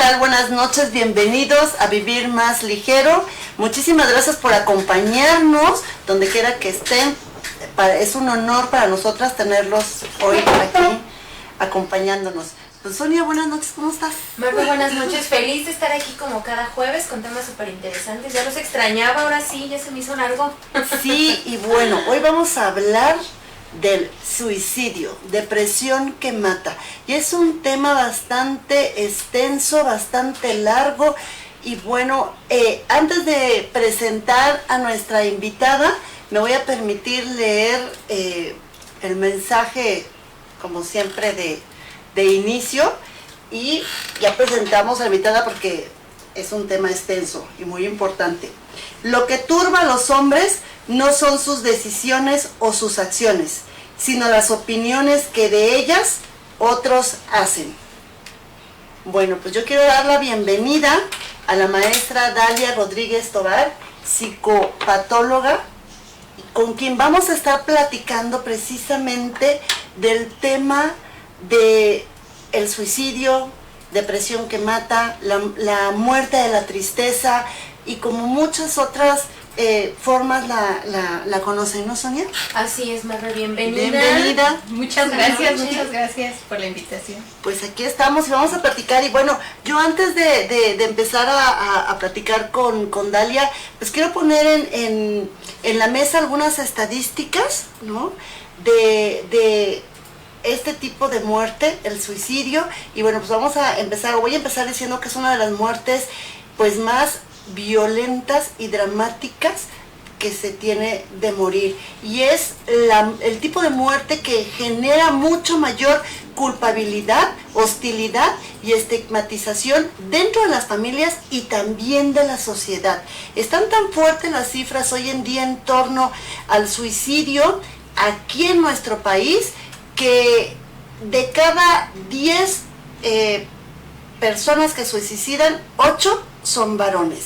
tal? Buenas noches, bienvenidos a Vivir Más Ligero. Muchísimas gracias por acompañarnos, donde quiera que estén. Es un honor para nosotras tenerlos hoy aquí acompañándonos. Pues Sonia, buenas noches, ¿cómo estás? Marta, buenas noches, feliz de estar aquí como cada jueves con temas súper interesantes. Ya los extrañaba, ahora sí, ya se me hizo largo. Sí, y bueno, hoy vamos a hablar del suicidio, depresión que mata. Y es un tema bastante extenso, bastante largo. Y bueno, antes de presentar a nuestra invitada, me voy a permitir leer el mensaje, como siempre, de inicio. Y ya presentamos a la invitada porque es un tema extenso y muy importante. Lo que turba a los hombres no son sus decisiones o sus acciones, sino las opiniones que de ellas otros hacen. Bueno, pues yo quiero dar la bienvenida a la maestra Dalia Rodríguez Tobar, psicopatóloga, con quien vamos a estar platicando precisamente del tema de el suicidio, depresión que mata, la muerte de la tristeza y como muchas otras formas la conocen, ¿no, Sonia? Así es, Marta, bienvenida. Bienvenida. Muchas gracias por la invitación. Pues aquí estamos y vamos a platicar. Y bueno, yo antes de empezar a platicar con Dalia, pues quiero poner en la mesa algunas estadísticas, ¿no? De este tipo de muerte, el suicidio. Y bueno, pues voy a empezar diciendo que es una de las muertes pues más violentas y dramáticas que se tiene de morir, y es el tipo de muerte que genera mucho mayor culpabilidad, hostilidad y estigmatización dentro de las familias y también de la sociedad. Están tan fuertes las cifras hoy en día en torno al suicidio aquí en nuestro país, que de cada 10 personas que suicidan, 8 son varones.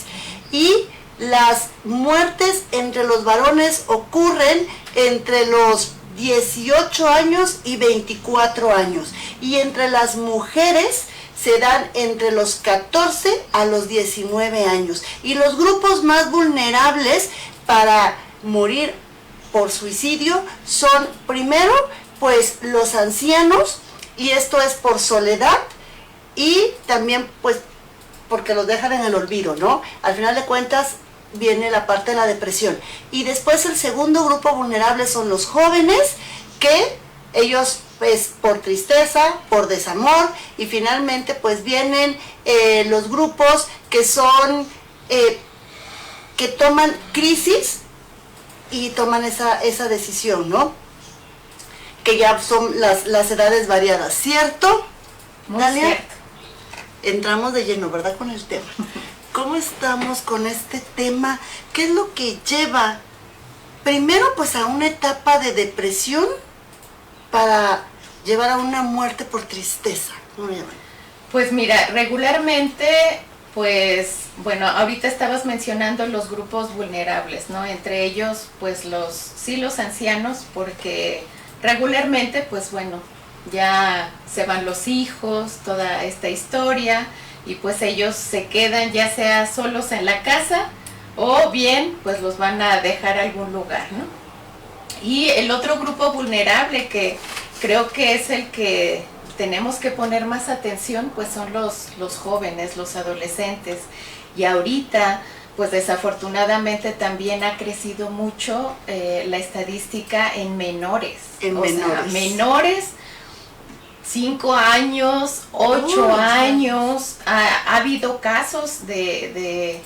Y las muertes entre los varones ocurren entre los 18 años y 24 años. Y entre las mujeres se dan entre los 14 a los 19 años. Y los grupos más vulnerables para morir por suicidio son, primero, pues los ancianos, y esto es por soledad, y también pues porque los dejan en el olvido, ¿no? Al final de cuentas viene la parte de la depresión. Y después el segundo grupo vulnerable son los jóvenes, que ellos pues por tristeza, por desamor, y finalmente pues vienen los grupos que son, que toman crisis y toman esa decisión, ¿no? Que ya son las edades variadas, ¿cierto? Muy cierto. Entramos de lleno, ¿verdad? Con el tema. ¿Cómo estamos con este tema? ¿Qué es lo que lleva primero pues a una etapa de depresión para llevar a una muerte por tristeza? ¿Cómo llaman? Pues mira, regularmente, pues, bueno, ahorita estabas mencionando los grupos vulnerables, ¿no? Entre ellos, pues los ancianos, porque regularmente, pues bueno, ya se van los hijos, toda esta historia, y pues ellos se quedan ya sea solos en la casa o bien pues los van a dejar a algún lugar, ¿no? Y el otro grupo vulnerable que creo que es el que tenemos que poner más atención, pues son los jóvenes, los adolescentes. Y ahorita pues desafortunadamente también ha crecido mucho la estadística en menores. Menores, 5 años, 8 años, ha habido casos de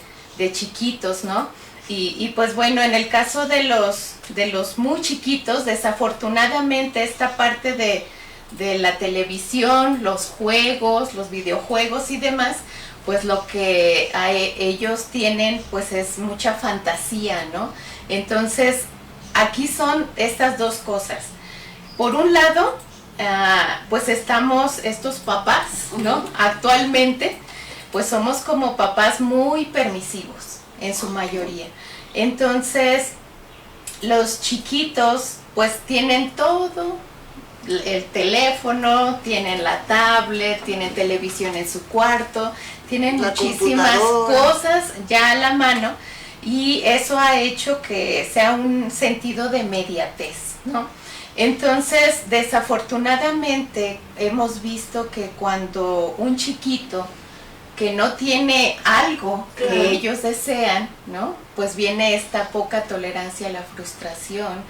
chiquitos, ¿no? Y pues bueno, en el caso de los muy chiquitos, desafortunadamente esta parte de la televisión, los juegos, los videojuegos y demás, pues lo que ellos tienen pues es mucha fantasía, ¿no? Entonces, aquí son estas dos cosas. Por un lado, pues estamos estos papás, ¿no? Actualmente, pues somos como papás muy permisivos, en su mayoría. Entonces, los chiquitos, pues tienen todo el teléfono, tienen la tablet, tienen televisión en su cuarto, tienen La muchísimas computadora. cosas ya a la mano, y eso ha hecho que sea un sentido de inmediatez, ¿no? Entonces, desafortunadamente, hemos visto que cuando un chiquito que no tiene algo Claro. que ellos desean, ¿no? Pues viene esta poca tolerancia a la frustración,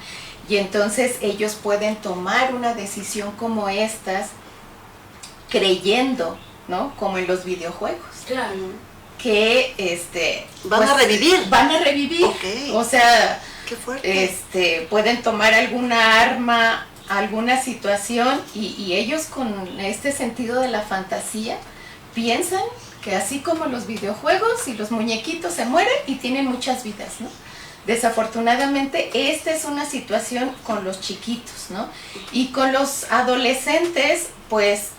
y entonces ellos pueden tomar una decisión como estas creyendo, ¿no? Como en los videojuegos, Claro. que Van a revivir. Van a revivir. Ok. O sea, Qué fuerte. pueden tomar alguna arma, alguna situación, y ellos con este sentido de la fantasía piensan que así como los videojuegos y los muñequitos se mueren y tienen muchas vidas, ¿no? Desafortunadamente esta es una situación con los chiquitos, ¿no? Y con los adolescentes, pues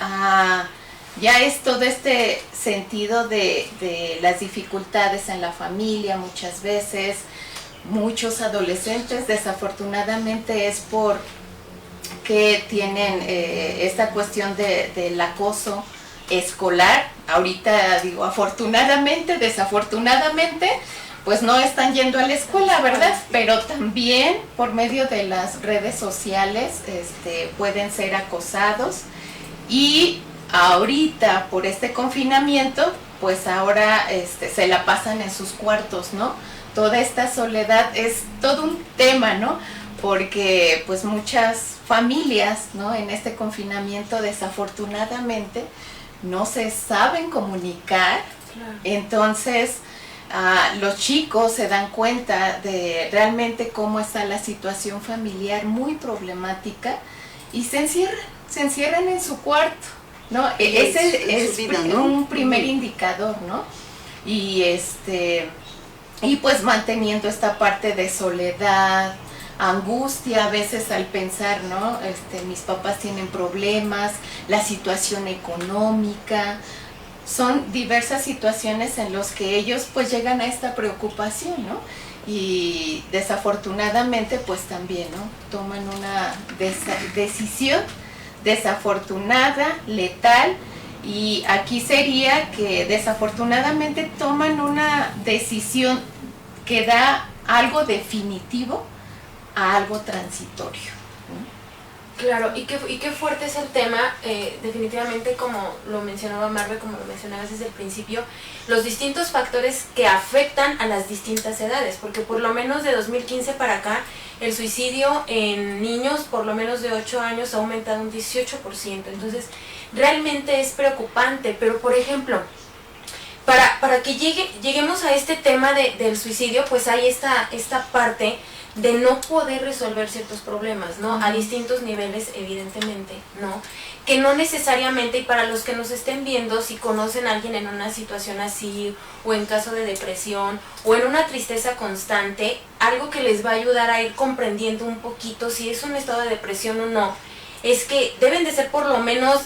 ya es todo este sentido de las dificultades en la familia muchas veces. Muchos adolescentes desafortunadamente es por que tienen esta cuestión del acoso escolar. Ahorita digo afortunadamente, desafortunadamente, pues no están yendo a la escuela, ¿verdad? Pero también por medio de las redes sociales pueden ser acosados, y ahorita por este confinamiento, pues ahora se la pasan en sus cuartos, ¿no? Toda esta soledad es todo un tema, ¿no? Porque pues muchas familias, ¿no? En este confinamiento desafortunadamente no se saben comunicar. Claro. Entonces los chicos se dan cuenta de realmente cómo está la situación familiar muy problemática, y se encierran en su cuarto, ¿no? Ese es vida, ¿no? un primer indicador, ¿no? Y y pues manteniendo esta parte de soledad, angustia a veces al pensar, ¿no? Mis papás tienen problemas, la situación económica, son diversas situaciones en las que ellos pues llegan a esta preocupación, ¿no? Y desafortunadamente pues también, ¿no? Toman una decisión desafortunada, letal, y aquí sería que desafortunadamente toman una decisión que da algo definitivo a algo transitorio. Claro, y qué fuerte es el tema, definitivamente, como lo mencionaba Marve, como lo mencionabas desde el principio, los distintos factores que afectan a las distintas edades, porque por lo menos de 2015 para acá, el suicidio en niños por lo menos de 8 años ha aumentado un 18%, entonces realmente es preocupante. Pero por ejemplo, para que lleguemos a este tema del suicidio, pues hay esta parte de no poder resolver ciertos problemas, ¿no? A distintos niveles, evidentemente, ¿no? Que no necesariamente, y para los que nos estén viendo, si conocen a alguien en una situación así, o en caso de depresión, o en una tristeza constante, algo que les va a ayudar a ir comprendiendo un poquito si es un estado de depresión o no, es que deben de ser por lo menos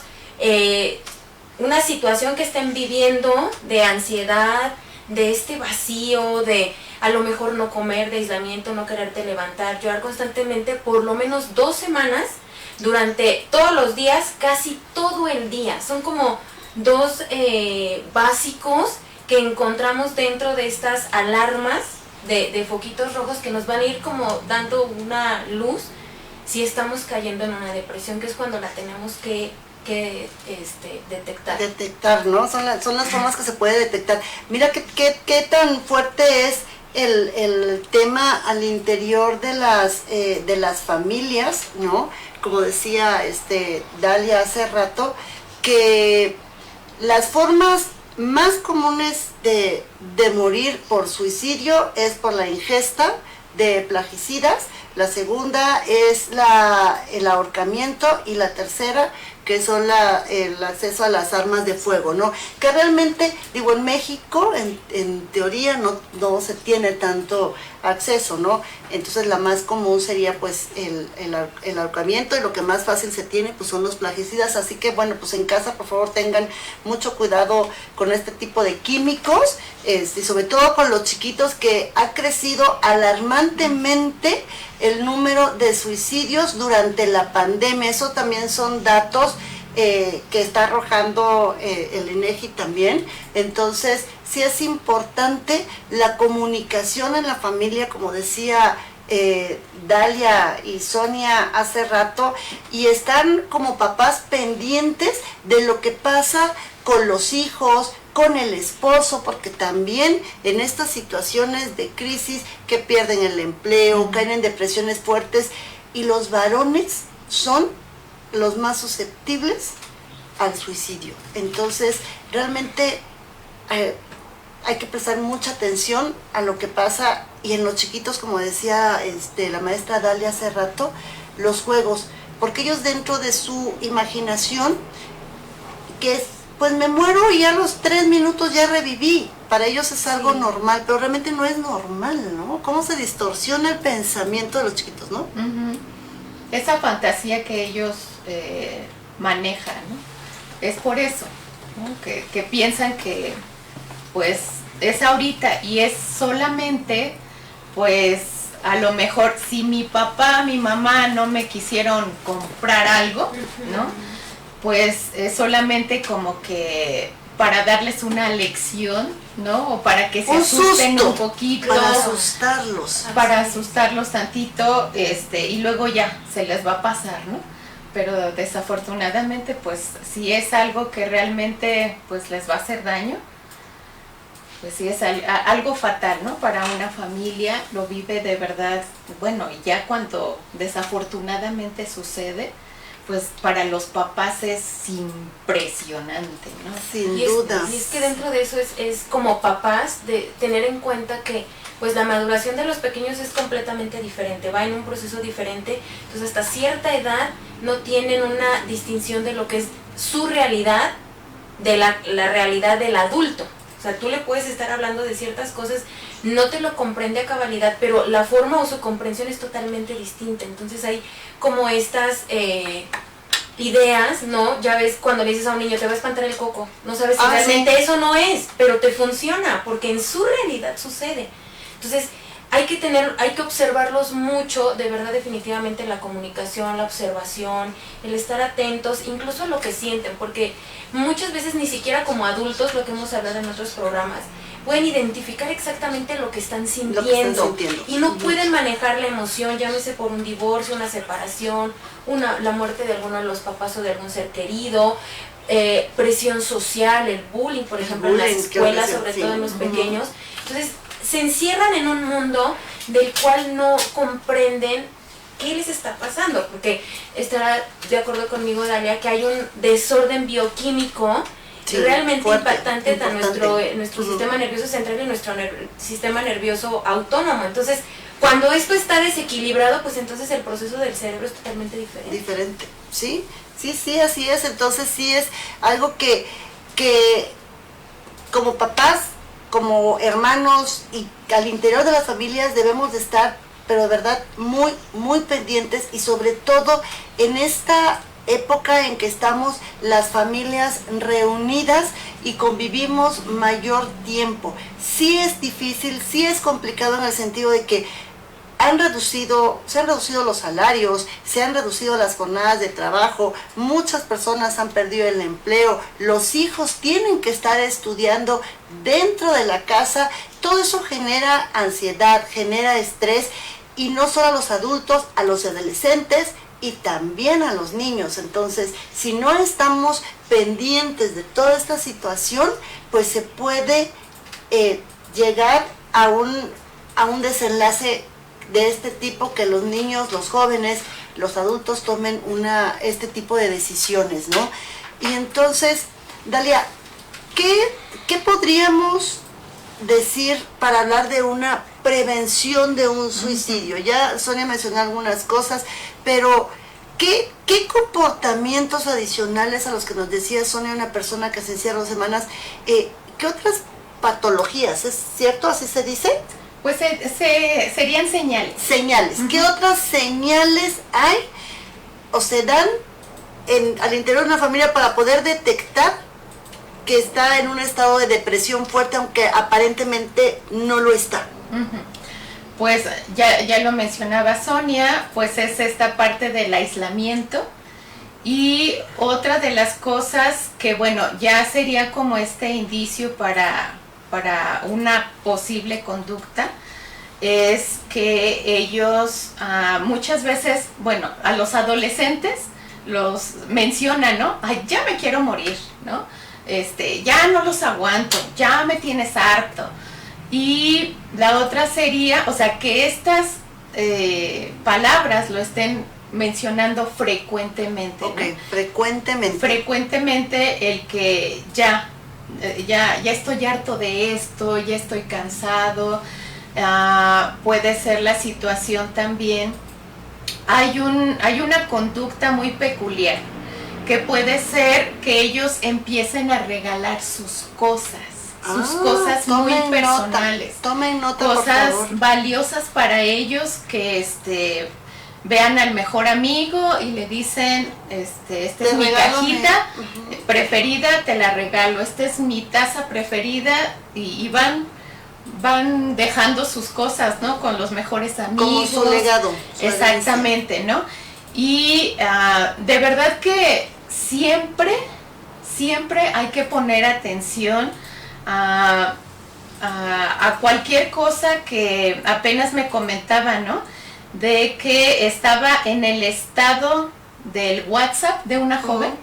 una situación que estén viviendo de ansiedad, de este vacío, de a lo mejor no comer, de aislamiento, no quererte levantar, llorar constantemente por lo menos 2 semanas, durante todos los días, casi todo el día. Son como 2 básicos que encontramos dentro de estas alarmas de foquitos rojos que nos van a ir como dando una luz si estamos cayendo en una depresión, que es cuando la tenemos que detectar. Detectar, ¿no? Son las formas que se puede detectar. Mira qué tan fuerte es el tema al interior de las familias, ¿no? Como decía Dalia hace rato, que las formas más comunes de morir por suicidio es por la ingesta de plaguicidas, la segunda es el ahorcamiento, y la tercera que son el acceso a las armas de fuego, ¿no? Que realmente, digo, en México, en teoría, no se tiene tanto acceso, ¿no? Entonces la más común sería pues el ahorcamiento, y lo que más fácil se tiene pues son los plaguicidas. Así que bueno, pues en casa por favor tengan mucho cuidado con este tipo de químicos, y sobre todo con los chiquitos, que ha crecido alarmantemente el número de suicidios durante la pandemia. Eso también son datos que está arrojando el INEGI también. Entonces, sí es importante la comunicación en la familia, como decía Dalia y Sonia hace rato, y están como papás pendientes de lo que pasa con los hijos, con el esposo, porque también en estas situaciones de crisis que pierden el empleo, caen en depresiones fuertes, y los varones son los más susceptibles al suicidio. Entonces, realmente hay que prestar mucha atención a lo que pasa, y en los chiquitos, como decía la maestra Dalia hace rato, los juegos, porque ellos dentro de su imaginación, que es, pues me muero y a los 3 minutos ya reviví, para ellos es algo normal, pero realmente no es normal, ¿no? Cómo se distorsiona el pensamiento de los chiquitos, ¿no? Esa fantasía que ellos manejan, ¿no? Es por eso, ¿no? Que piensan que pues es ahorita y es solamente, pues a lo mejor si mi papá, mi mamá no me quisieron comprar algo, ¿no? Pues es solamente como que para darles una lección, ¿no? O para que se asusten un poquito. Para asustarlos tantito, y luego ya se les va a pasar, ¿no? Pero desafortunadamente, pues si es algo que realmente pues les va a hacer daño, pues sí es algo fatal, ¿no? Para una familia lo vive de verdad, bueno, y ya cuando desafortunadamente sucede, pues para los papás es impresionante, ¿no? Sin duda. Y es que dentro de eso es como papás de tener en cuenta que pues la maduración de los pequeños es completamente diferente, va en un proceso diferente, entonces hasta cierta edad no tienen una distinción de lo que es su realidad de la realidad del adulto. O sea, tú le puedes estar hablando de ciertas cosas, no te lo comprende a cabalidad, pero la forma o su comprensión es totalmente distinta. Entonces hay como estas ideas, ¿no? Ya ves, cuando le dices a un niño, te va a espantar el coco, no sabes si realmente eso no es, pero te funciona, porque en su realidad sucede. Entonces, hay que observarlos mucho, de verdad, definitivamente, la comunicación, la observación, el estar atentos, incluso a lo que sienten, porque muchas veces ni siquiera como adultos, lo que hemos hablado en otros programas, pueden identificar exactamente lo que están sintiendo, y no pueden manejar la emoción, llámese por un divorcio, una separación, la muerte de alguno de los papás o de algún ser querido, presión social, el bullying, por ejemplo, en las escuelas, sobre todo en los pequeños. Entonces, se encierran en un mundo del cual no comprenden qué les está pasando, porque estará de acuerdo conmigo, Dalia, que hay un desorden bioquímico realmente impactante en nuestro sistema nervioso central y nuestro sistema nervioso autónomo. Entonces, cuando esto está desequilibrado, pues entonces el proceso del cerebro es totalmente diferente. Sí, así es. Entonces sí es algo que como papás, como hermanos y al interior de las familias debemos de estar, pero de verdad muy, muy pendientes, y sobre todo en esta época en que estamos las familias reunidas y convivimos mayor tiempo. Sí es difícil, sí es complicado en el sentido de que se han reducido los salarios, se han reducido las jornadas de trabajo, muchas personas han perdido el empleo, los hijos tienen que estar estudiando dentro de la casa. Todo eso genera ansiedad, genera estrés, y no solo a los adultos, a los adolescentes y también a los niños. Entonces, si no estamos pendientes de toda esta situación, pues se puede llegar a un desenlace de este tipo, que los niños, los jóvenes, los adultos tomen este tipo de decisiones, ¿no? Y entonces, Dalia, ¿qué podríamos decir para hablar de una prevención de un suicidio? Ya Sonia mencionó algunas cosas, pero ¿qué comportamientos adicionales a los que nos decía Sonia, una persona que se encierra 2 semanas, qué otras patologías, es cierto, así se dice? Pues serían señales. Señales. ¿Qué otras señales hay o se dan al interior de una familia para poder detectar que está en un estado de depresión fuerte, aunque aparentemente no lo está? pues ya lo mencionaba Sonia, pues es esta parte del aislamiento. Y otra de las cosas que, bueno, ya sería como este indicio para una posible conducta, es que ellos muchas veces, bueno, a los adolescentes los mencionan, ¿no? Ay, ya me quiero morir, ¿no? Ya no los aguanto, ya me tienes harto. Y la otra sería, o sea, que estas palabras lo estén mencionando frecuentemente. Ok, ¿no? frecuentemente. Frecuentemente el que ya estoy harto de esto, ya estoy cansado. Puede ser la situación también. Hay una conducta muy peculiar, que puede ser que ellos empiecen a regalar sus cosas muy personales. Tomen nota, cosas por favor. valiosas para ellos, que vean al mejor amigo y le dicen, esta es mi cajita preferida, te la regalo, esta es mi taza preferida, y van dejando sus cosas, ¿no? Con los mejores amigos. Como su legado. Exactamente, ¿no? Y de verdad que siempre hay que poner atención a cualquier cosa que apenas me comentaba, ¿no? De que estaba en el estado del WhatsApp de una joven,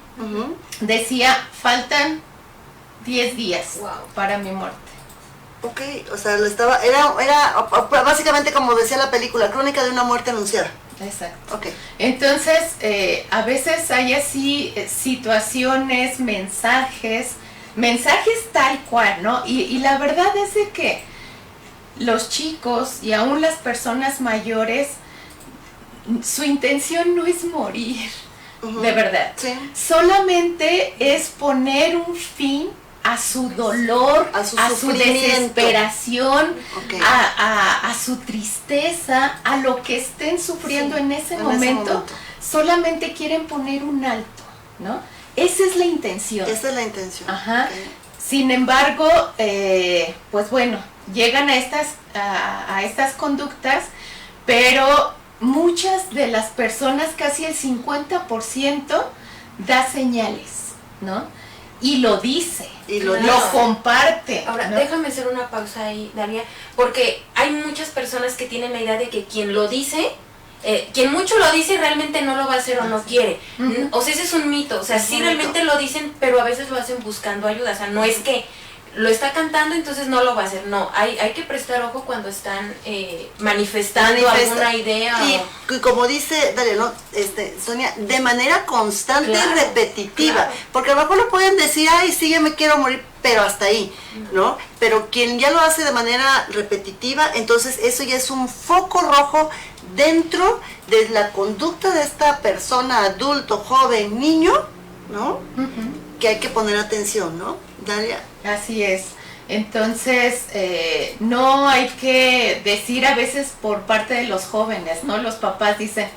decía, faltan 10 días para mi muerte. Ok, o sea, era básicamente como decía la película, crónica de una muerte anunciada. Exacto. Ok. Entonces, a veces hay así situaciones, mensajes tal cual, ¿no? Y la verdad es de que los chicos y aún las personas mayores, su intención no es morir, de verdad. Sí. Solamente es poner un fin a su dolor, a su desesperación, a su tristeza, a lo que estén sufriendo en ese momento. Solamente quieren poner un alto, ¿no? Esa es la intención. Esa es la intención. Ajá. Okay. Sin embargo, pues bueno, llegan a estas conductas, pero muchas de las personas, casi el 50%, da señales, ¿no? Y lo dice, lo comparte. Ahora, ¿no? déjame hacer una pausa ahí, Dalia, porque hay muchas personas que tienen la idea de que quien lo dice, quien mucho lo dice realmente no lo va a hacer o no quiere. O sea, ese es un mito. O sea, sí realmente lo dicen, pero a veces lo hacen buscando ayuda. O sea, no es que lo está cantando, entonces no lo va a hacer. No, hay que prestar ojo cuando están manifestando alguna idea. Y como dice, dale, ¿no? Sonia, de manera constante y repetitiva. Porque a lo mejor lo pueden decir, ay, sí, yo me quiero morir, pero hasta ahí, ¿no? Pero quien ya lo hace de manera repetitiva, entonces eso ya es un foco rojo dentro de la conducta de esta persona, adulto, joven, niño, ¿no? Que hay que poner atención, ¿no? Dalia. Así es. Entonces, no hay que decir a veces por parte de los jóvenes, ¿no? Los papás dicen,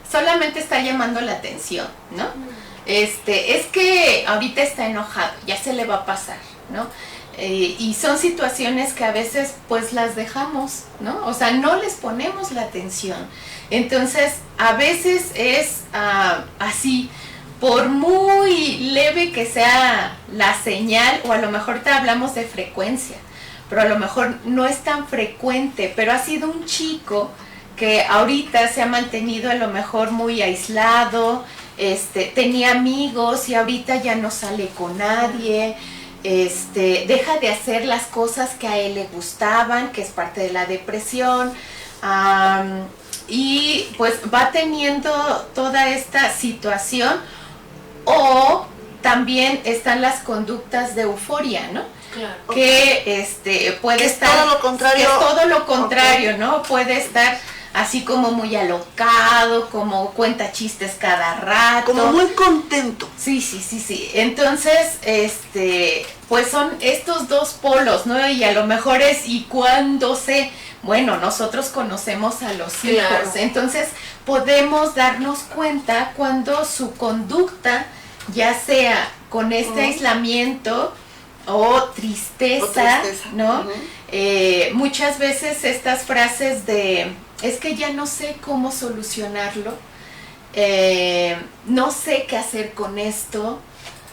solamente está llamando la atención, ¿no? Es que ahorita está enojado, ya se le va a pasar, ¿no? Y son situaciones que a veces pues las dejamos, ¿no? O sea, no les ponemos la atención. Entonces, a veces es así, por muy leve que sea la señal, o a lo mejor te hablamos de frecuencia, pero a lo mejor no es tan frecuente, pero ha sido un chico que ahorita se ha mantenido a lo mejor muy aislado, tenía amigos y ahorita ya no sale con nadie, deja de hacer las cosas que a él le gustaban, que es parte de la depresión, y pues va teniendo toda esta situación. O también están las conductas de euforia, ¿no? Claro. Que puede que estar... Es todo lo contrario. Que es todo lo contrario, ¿no? Puede estar así como muy alocado, como cuenta chistes cada rato. Como muy contento. Sí. Entonces, pues son estos dos polos, ¿no? Y a lo mejor ¿y cuándo se...? Bueno, nosotros conocemos a los hijos, entonces podemos darnos cuenta cuando su conducta, ya sea con este aislamiento o tristeza, ¿no? muchas veces estas frases de, es que ya no sé cómo solucionarlo, no sé qué hacer con esto,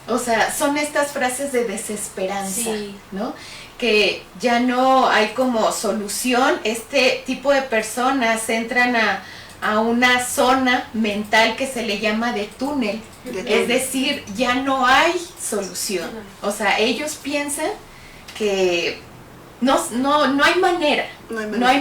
o sea, son estas frases de desesperanza, sí, ¿no? Que ya no hay como solución. Este tipo de personas entran a una zona mental que se le llama de túnel, es decir, ya no hay solución. O sea, ellos piensan que no hay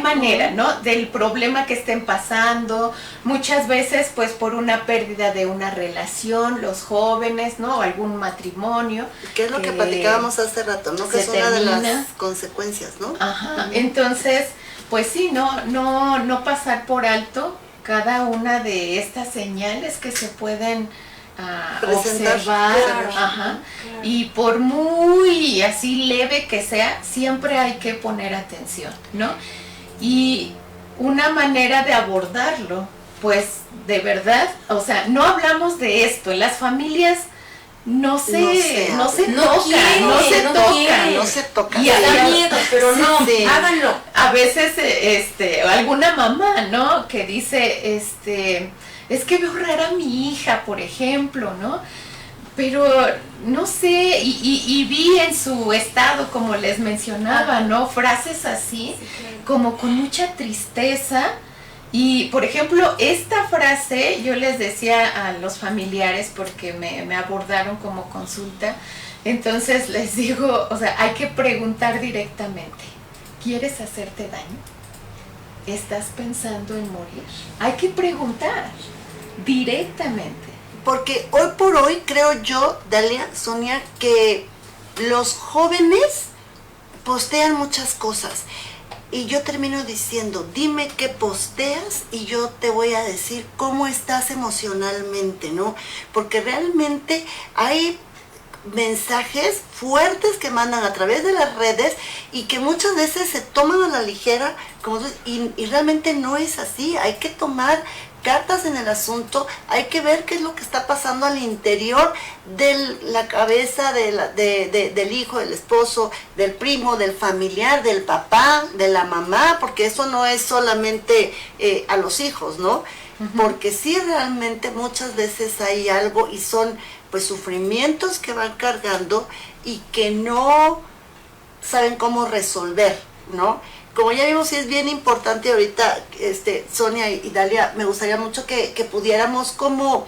manera, ¿no? Del problema que estén pasando, muchas veces pues por una pérdida de una relación, los jóvenes, ¿no? Algún matrimonio. ¿Qué es lo que platicábamos hace rato, ¿no? Que es una de las consecuencias, ¿no? Ajá, entonces, pues sí, no pasar por alto cada una de estas señales que se pueden observar, ajá, y por muy así leve que sea, siempre hay que poner atención, ¿no? Y una manera de abordarlo, pues de verdad, o sea, no hablamos de esto, en las familias no se tocan. Y da miedo, pero no, sí, háganlo. A veces, alguna mamá, ¿no? Que dice, es que veo rara a mi hija, por ejemplo, ¿no? Pero, no sé, y vi en su estado, como les mencionaba, ¿no? Frases así, como con mucha tristeza. Y, por ejemplo, esta frase, yo les decía a los familiares, porque me abordaron como consulta, entonces les digo, o sea, hay que preguntar directamente, ¿quieres hacerte daño? ¿Estás pensando en morir? Hay que preguntar directamente. Porque hoy por hoy creo yo, Dalia, Sonia, que los jóvenes postean muchas cosas. Y yo termino diciendo, dime qué posteas y yo te voy a decir cómo estás emocionalmente, ¿no? Porque realmente hay mensajes fuertes que mandan a través de las redes y que muchas veces se toman a la ligera, y realmente no es así. Hay que tomar cartas en el asunto, hay que ver qué es lo que está pasando al interior de la cabeza del hijo, del esposo, del primo, del familiar, del papá, de la mamá, porque eso no es solamente a los hijos, ¿no? Porque sí, realmente muchas veces hay algo y son pues sufrimientos que van cargando y que no saben cómo resolver, ¿no? Como ya vimos, sí es bien importante ahorita, Sonia y Dalia, me gustaría mucho que pudiéramos como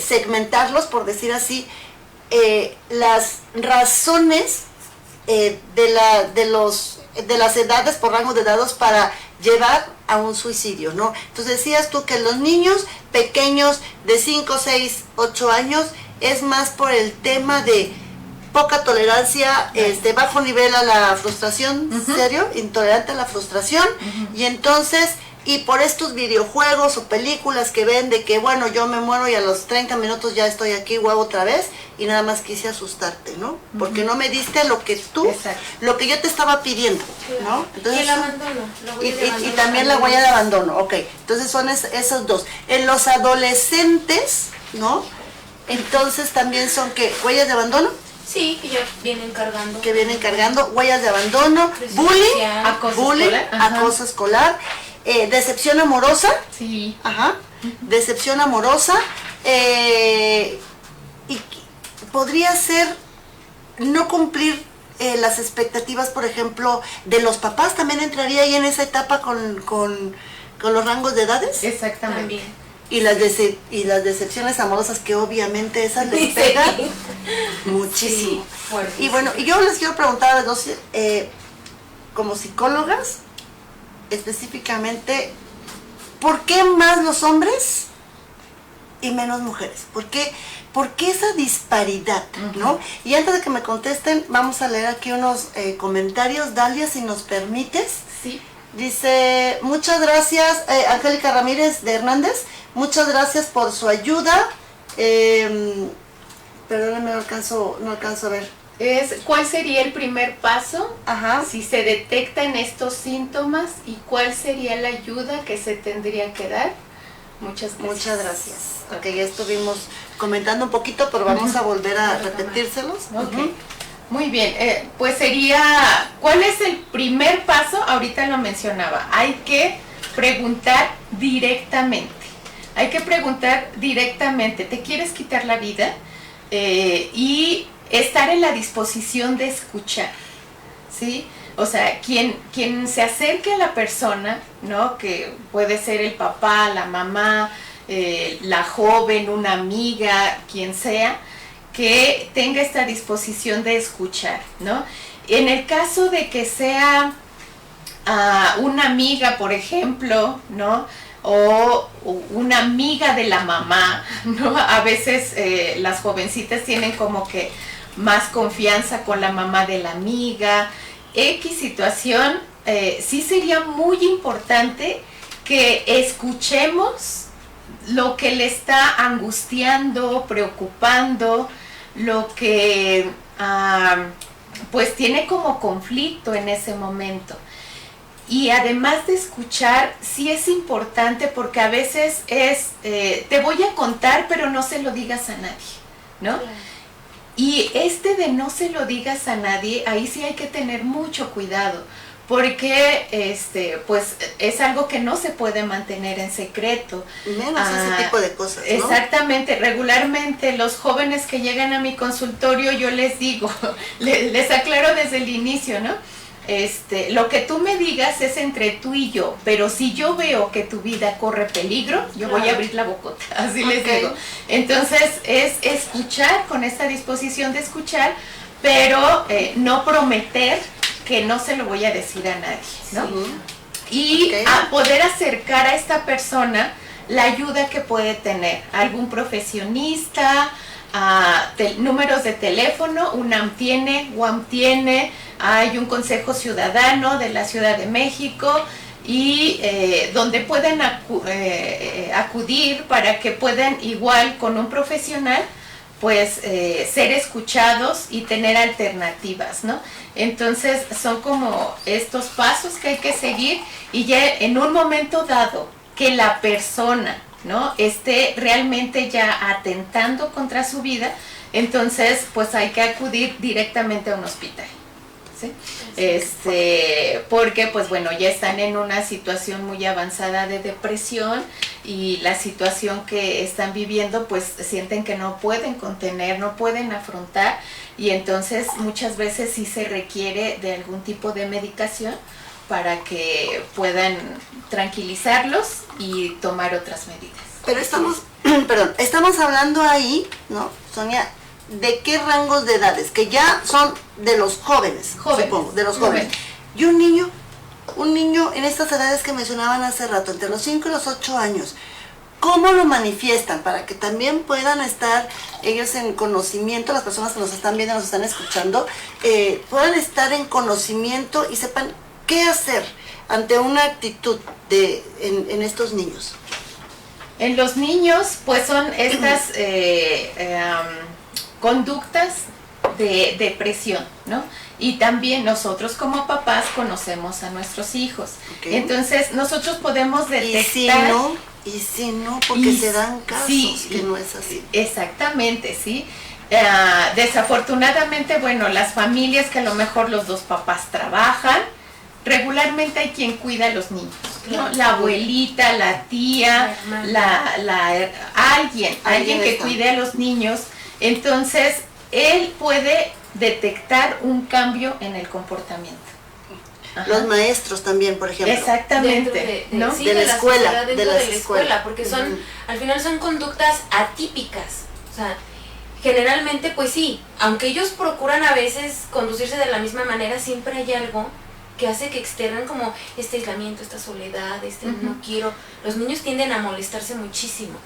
segmentarlos, por decir así, las razones de las edades, por rango de edades, para llevar a un suicidio, ¿no? Entonces decías tú que los niños pequeños de 5, 6, 8 años es más por el tema de poca tolerancia, bajo nivel a la frustración, serio, intolerante a la frustración, y entonces, y por estos videojuegos o películas que ven de que, bueno, yo me muero y a los 30 minutos ya estoy aquí, huevo otra vez, y nada más quise asustarte, ¿no? Porque no me diste lo que tú, lo que yo te estaba pidiendo, ¿no? Entonces, y el abandono. Y también la huella de abandono, ok. Entonces son esos dos. En los adolescentes, ¿no? Entonces también son, ¿qué? ¿Huellas de abandono? Sí, que ya vienen cargando. Que vienen cargando, huellas de abandono, bullying, acoso escolar, decepción amorosa. Sí. Ajá. Decepción amorosa. Y podría ser no cumplir las expectativas, por ejemplo, de los papás. También entraría ahí en esa etapa con los rangos de edades. Exactamente. También. Y las decepciones amorosas, que obviamente esas les pegan muchísimo. Sí, y bueno, y yo les quiero preguntar a las dos, como psicólogas, específicamente, ¿por qué más los hombres y menos mujeres? ¿Por qué esa disparidad, no? Y antes de que me contesten, vamos a leer aquí unos comentarios. Dalia, si nos permites. Sí. Dice, muchas gracias, Angélica Ramírez de Hernández, muchas gracias por su ayuda. Perdóname, no alcanzo a ver. ¿Cuál sería el primer paso? Ajá. Si se detectan estos síntomas, y cuál sería la ayuda que se tendría que dar. Muchas gracias. Muchas gracias. Ok, ya estuvimos comentando un poquito, pero vamos a volver a repetírselos. Ok. Muy bien, pues sería, ¿cuál es el primer paso? Ahorita lo mencionaba, hay que preguntar directamente. Hay que preguntar directamente, ¿te quieres quitar la vida? Y estar en la disposición de escuchar, ¿sí? O sea, quien se acerque a la persona, ¿no? Que puede ser el papá, la mamá, la joven, una amiga, quien sea, que tenga esta disposición de escuchar, ¿no? En el caso de que sea una amiga, por ejemplo, ¿no? O una amiga de la mamá, ¿no? A veces las jovencitas tienen como que más confianza con la mamá de la amiga. X situación, sí sería muy importante que escuchemos lo que le está angustiando, preocupando, lo que pues tiene como conflicto en ese momento. Y además de escuchar, sí es importante porque a veces es, te voy a contar, pero no se lo digas a nadie, ¿no? Claro. Y de no se lo digas a nadie, ahí sí hay que tener mucho cuidado, porque pues es algo que no se puede mantener en secreto. Menos ese tipo de cosas, ¿no? Exactamente, regularmente los jóvenes que llegan a mi consultorio, yo les digo, les aclaro desde el inicio, ¿no? Lo que tú me digas es entre tú y yo, pero si yo veo que tu vida corre peligro, yo voy a abrir la bocota, así les digo. Entonces es escuchar con esta disposición de escuchar, pero no prometer que no se lo voy a decir a nadie, ¿no? Sí. Y a poder acercar a esta persona la ayuda que puede tener, algún profesionista, números de teléfono, UNAM tiene, UAM tiene, hay un Consejo Ciudadano de la Ciudad de México y donde pueden acudir para que puedan igual con un profesional pues ser escuchados y tener alternativas, ¿no? Entonces son como estos pasos que hay que seguir y ya en un momento dado que la persona, ¿no?, esté realmente ya atentando contra su vida, entonces pues hay que acudir directamente a un hospital, ¿sí? Porque pues bueno, ya están en una situación muy avanzada de depresión y la situación que están viviendo pues sienten que no pueden contener, no pueden afrontar y entonces muchas veces sí se requiere de algún tipo de medicación para que puedan tranquilizarlos y tomar otras medidas. Pero estamos hablando ahí, ¿no, Sonia? ¿De qué rangos de edades? Que ya son de los jóvenes, supongo, de los jóvenes. Y un niño en estas edades que mencionaban hace rato, entre los 5 y los 8 años, ¿cómo lo manifiestan? Para que también puedan estar ellos en conocimiento, las personas que nos están viendo, nos están escuchando, puedan estar en conocimiento y sepan qué hacer ante una actitud en estos niños. En los niños, pues son estas conductas de depresión, ¿no? Y también nosotros como papás conocemos a nuestros hijos. Okay. Entonces nosotros podemos detectar... Y si no, porque se dan casos que no es así. Exactamente, sí. Desafortunadamente, bueno, las familias que a lo mejor los dos papás trabajan, regularmente hay quien cuida a los niños, ¿no? La abuelita, la tía, alguien que cuide a los niños. Entonces, él puede detectar un cambio en el comportamiento. Ajá. Los maestros también, por ejemplo. Exactamente, ¿no? Sí, de la escuela, dentro de la escuela, porque son, al final son conductas atípicas. O sea, generalmente, pues sí, aunque ellos procuran a veces conducirse de la misma manera, siempre hay algo que hace que externen como este aislamiento, esta soledad, no quiero. Los niños tienden a molestarse muchísimo.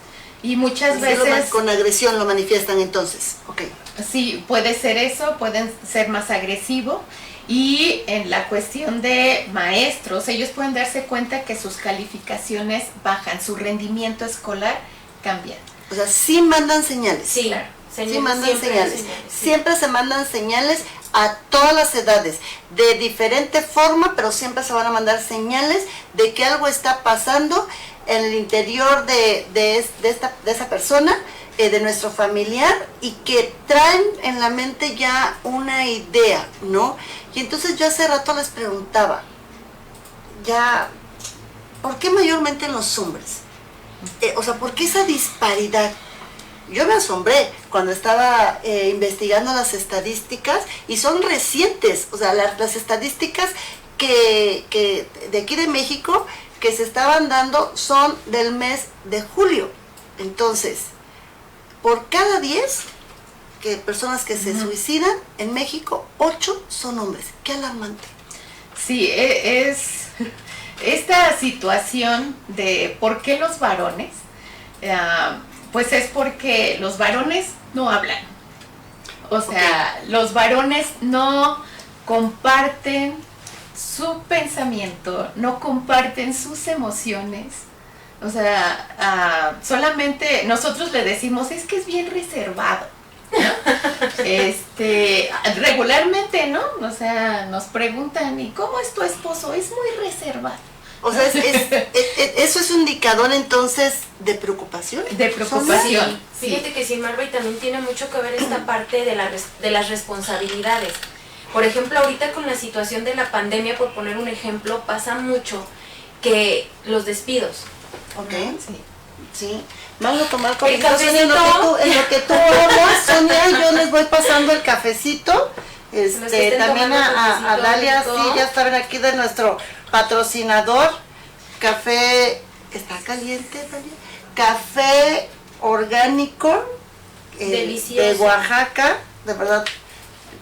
Y muchas veces... Con agresión lo manifiestan entonces. Okay. Sí, puede ser eso, pueden ser más agresivos. Y en la cuestión de maestros, ellos pueden darse cuenta que sus calificaciones bajan, su rendimiento escolar cambia. O sea, sí mandan señales. Sí, claro. Sí mandan señales. Siempre se mandan señales a todas las edades, de diferente forma, pero siempre se van a mandar señales de que algo está pasando en el interior de esa persona, de nuestro familiar, y que traen en la mente ya una idea, ¿no? Y entonces yo hace rato les preguntaba, ya, ¿por qué mayormente en los hombres? O sea, ¿por qué esa disparidad? Yo me asombré cuando estaba investigando las estadísticas, y son recientes, o sea, las estadísticas que de aquí de México que se estaban dando son del mes de julio. Entonces, por cada 10 personas que se suicidan en México, 8 son hombres. Qué alarmante. Sí, es esta situación de por qué los varones, pues es porque los varones no hablan. O sea, los varones no comparten su pensamiento, no comparten sus emociones. O sea, solamente nosotros le decimos, es que es bien reservado, ¿no? Regularmente, ¿no? O sea, nos preguntan, ¿y cómo es tu esposo? Es muy reservado. O sea, eso es un indicador entonces de preocupación. De preocupación. Sí. Fíjate que sí, Marvel, también tiene mucho que ver esta parte de las responsabilidades. Por ejemplo, ahorita con la situación de la pandemia, por poner un ejemplo, pasa mucho que los despidos. Ok, Sí. Sí. Vamos a tomar cafecito. El cafecito. En lo que tú hablas, Sonia, yo les voy pasando el cafecito. También a Dalia, sí, ya saben, aquí de nuestro patrocinador, café, ¿está caliente, Dalia? Café orgánico, delicioso, de Oaxaca, de verdad,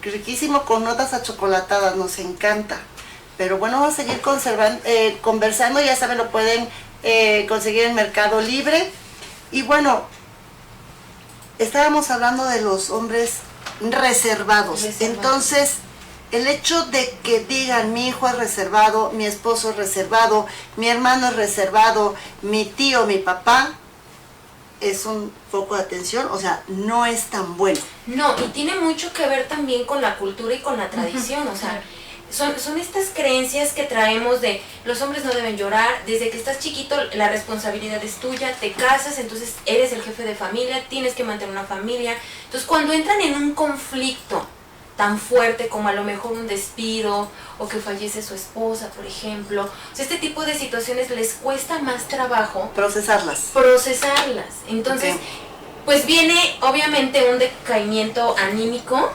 riquísimo, con notas achocolatadas, nos encanta. Pero bueno, vamos a seguir conversando, ya saben, lo pueden conseguir en Mercado Libre. Y bueno, estábamos hablando de los hombres reservados. Entonces, el hecho de que digan mi hijo es reservado, mi esposo es reservado, mi hermano es reservado, mi tío, mi papá, es un foco de atención, o sea, no es tan bueno. No, y tiene mucho que ver también con la cultura y con la tradición, o sea, son estas creencias que traemos de los hombres no deben llorar, desde que estás chiquito la responsabilidad es tuya, te casas, entonces eres el jefe de familia, tienes que mantener una familia. Entonces cuando entran en un conflicto tan fuerte como a lo mejor un despido o que fallece su esposa, por ejemplo, o sea, este tipo de situaciones les cuesta más trabajo procesarlas. Entonces, Okay. Pues viene obviamente un decaimiento anímico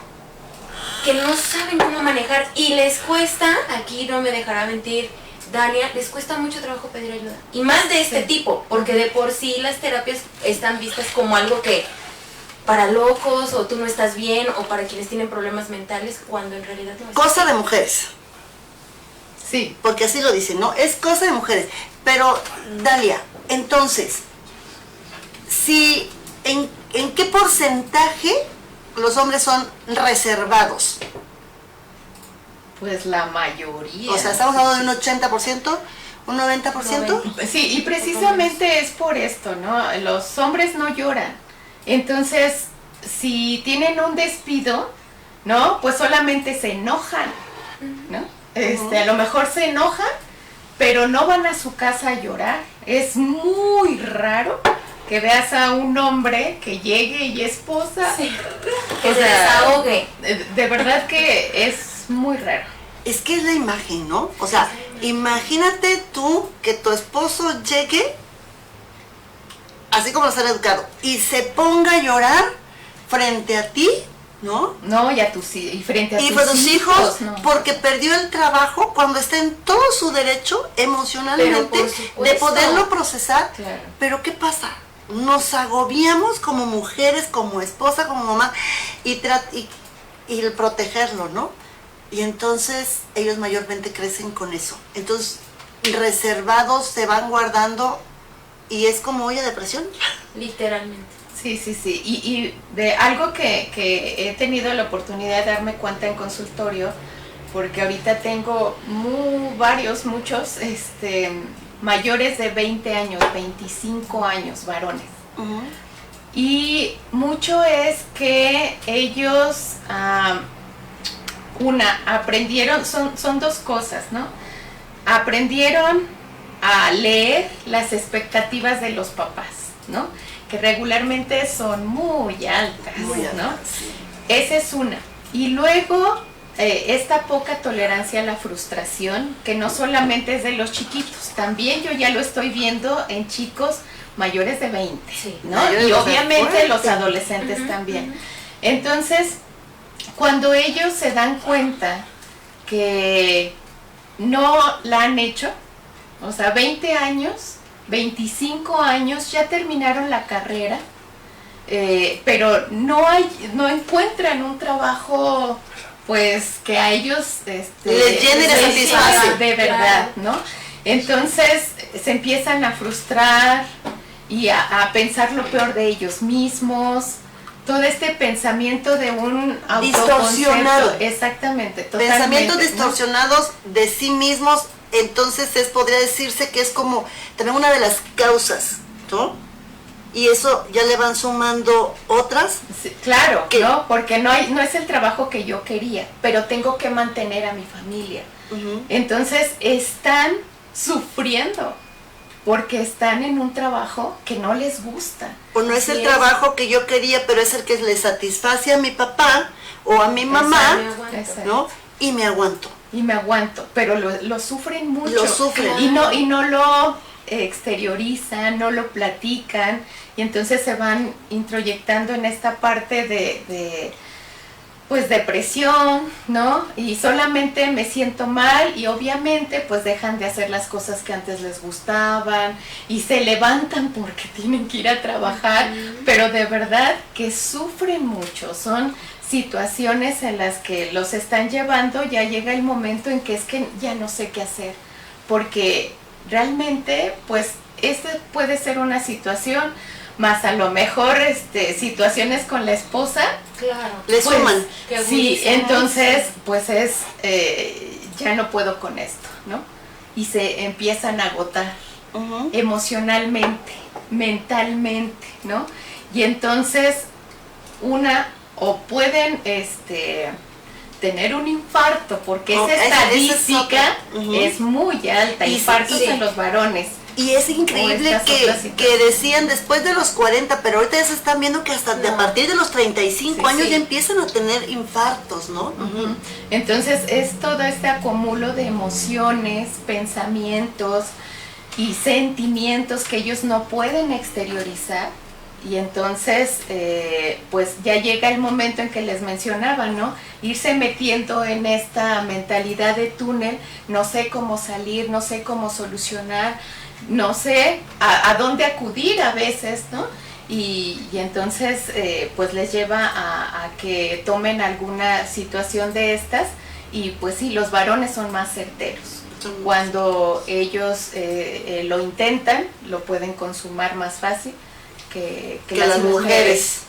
que no saben cómo manejar y les cuesta, aquí no me dejará mentir Dalia, les cuesta mucho trabajo pedir ayuda. Y más de este tipo, porque de por sí las terapias están vistas como algo que para locos, o tú no estás bien, o para quienes tienen problemas mentales, cuando en realidad no es Cosa de mujeres. Sí. Porque así lo dicen, ¿no? Es cosa de mujeres. Pero, Dalia, entonces, ¿en qué porcentaje los hombres son reservados? Pues la mayoría. O sea, estamos hablando de un 80%, un 90%. Sí, y precisamente es por esto, ¿no? Los hombres no lloran. Entonces, si tienen un despido, ¿no? Pues solamente se enojan, ¿no? A lo mejor se enojan, pero no van a su casa a llorar. Es muy raro que veas a un hombre que llegue y esposa, sí, que se desahogue. De verdad que es muy raro. Es que es la imagen, ¿no? O sea, imagínate tú que tu esposo llegue, así como ser educado, y se ponga a llorar frente a ti, ¿no? No, y frente a tus hijos, no. Porque perdió el trabajo cuando está en todo su derecho emocionalmente de poderlo procesar. Claro. Pero ¿qué pasa? Nos agobiamos como mujeres, como esposa, como mamá, y el protegerlo, ¿no? Y entonces ellos mayormente crecen con eso. Entonces, reservados, se van guardando, y es como olla de presión. Literalmente. Sí. Y de algo que he tenido la oportunidad de darme cuenta en consultorio, porque ahorita tengo muchos, mayores de 20 años, 25 años, varones. Uh-huh. Y mucho es que ellos, aprendieron, son dos cosas, ¿no? Aprendieron a leer las expectativas de los papás, ¿no? Que regularmente son muy altas, ¿no? Sí. Esa es una. Y luego, esta poca tolerancia a la frustración, que no solamente es de los chiquitos, también yo ya lo estoy viendo en chicos mayores de 20, Sí. ¿no? Mayores Y de obviamente 20. los adolescentes también. Entonces, cuando ellos se dan cuenta que no la han hecho, o sea, 20 años, 25 años, ya terminaron la carrera, pero no encuentran un trabajo pues que a ellos les llene y les satisface. de verdad, ¿no? Entonces se empiezan a frustrar y a pensar lo peor de ellos mismos, todo este pensamiento de un Distorsionado. autoconcepto, exactamente, totalmente, Pensamientos ¿no? distorsionados de sí mismos, entonces podría decirse que es como también una de las causas, ¿no? Y eso ya le van sumando otras. Sí, claro, ¿Qué? ¿no? Porque no es el trabajo que yo quería, pero tengo que mantener a mi familia. Entonces están sufriendo porque están en un trabajo que no les gusta. O no es Así el trabajo que yo quería, pero es el que le satisface a mi papá o a mi mamá, Exacto. ¿no? Y me aguanto. Y me aguanto, pero lo sufren mucho. Lo sufren. Y no lo exteriorizan, no lo platican, y entonces se van introyectando en esta parte de pues depresión, ¿no? Y solamente me siento mal, y obviamente pues dejan de hacer las cosas que antes les gustaban y se levantan porque tienen que ir a trabajar, pero de verdad que sufren mucho. Son situaciones en las que los están llevando, ya llega el momento en que es que ya no sé qué hacer, porque realmente pues esta puede ser una situación, más a lo mejor situaciones con la esposa. Claro. Le Pues, suman. Que sí, agudizan. entonces pues es ya no puedo con esto, ¿no? Y se empiezan a agotar emocionalmente, mentalmente, ¿no? Y entonces o pueden tener un infarto, porque Oh, esa esa es estadística otra. es muy alta, Y infartos sí. en los varones. Y es increíble estas otras que situaciones. decían después de los 40, pero ahorita ya se están viendo que hasta a partir de los 35 Sí, años sí. ya empiezan a tener infartos, ¿no? Entonces es todo este acúmulo de emociones, pensamientos y sentimientos que ellos no pueden exteriorizar, y entonces pues ya llega el momento en que les mencionaba, ¿no? Irse metiendo en esta mentalidad de túnel, no sé cómo salir, no sé cómo solucionar, no sé a dónde acudir a veces, ¿no? Y entonces pues les lleva a que tomen alguna situación de estas, y pues sí, los varones son más certeros. Cuando ellos lo intentan, lo pueden consumar más fácil que las mujeres.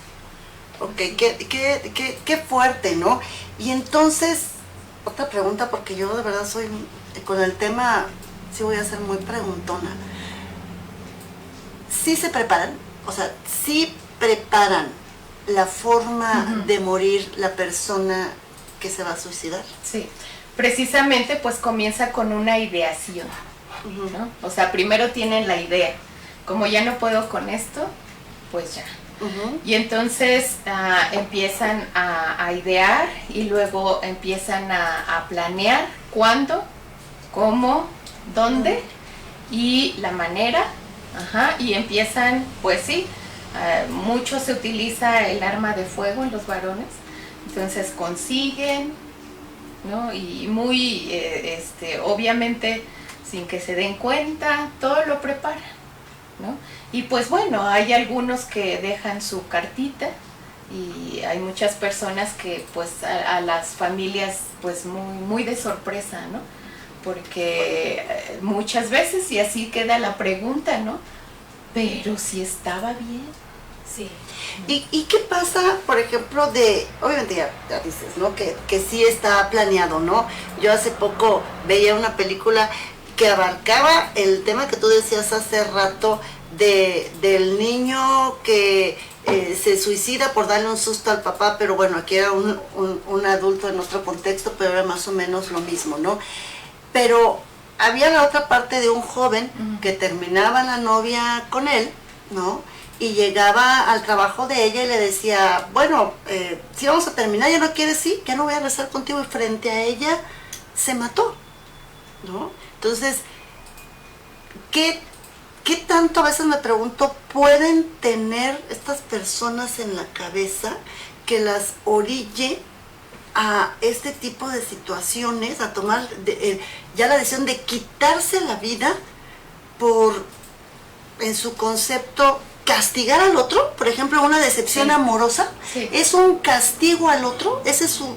Ok, qué fuerte, ¿no? Y entonces, otra pregunta, porque yo de verdad soy, con el tema, sí voy a ser muy preguntona. ¿Sí se preparan? O sea, ¿sí preparan la forma de morir la persona que se va a suicidar? Sí, precisamente pues comienza con una ideación, ¿no? O sea, primero tienen la idea, como ya no puedo con esto, pues ya. Y entonces empiezan a idear, y luego empiezan a planear cuándo, cómo, dónde y la manera. Y empiezan, pues sí, mucho se utiliza el arma de fuego en los varones, entonces consiguen, ¿no? Y muy, obviamente, sin que se den cuenta, todo lo preparan, ¿no? Y pues bueno, hay algunos que dejan su cartita, y hay muchas personas que pues a las familias pues muy de sorpresa, ¿no? Porque muchas veces, y así queda la pregunta, ¿no? Pero si estaba bien. Sí. ¿Y qué pasa, por ejemplo, obviamente ya dices, ¿no? Que sí está planeado, ¿no? Yo hace poco veía una película que abarcaba el tema que tú decías hace rato del niño que se suicida por darle un susto al papá, pero bueno, aquí era un adulto en otro contexto, pero era más o menos lo mismo, ¿no? Pero había la otra parte de un joven que terminaba la novia con él, ¿no? Y llegaba al trabajo de ella y le decía, bueno, si vamos a terminar, ¿ya no quieres? Sí, ya no voy a rezar contigo. Y frente a ella se mató, ¿no? Entonces, ¿qué tanto a veces me pregunto pueden tener estas personas en la cabeza que las orille a este tipo de situaciones, a tomar ya la decisión de quitarse la vida por, en su concepto, castigar al otro? Por ejemplo, una decepción amorosa, ¿es un castigo al otro? Esa es su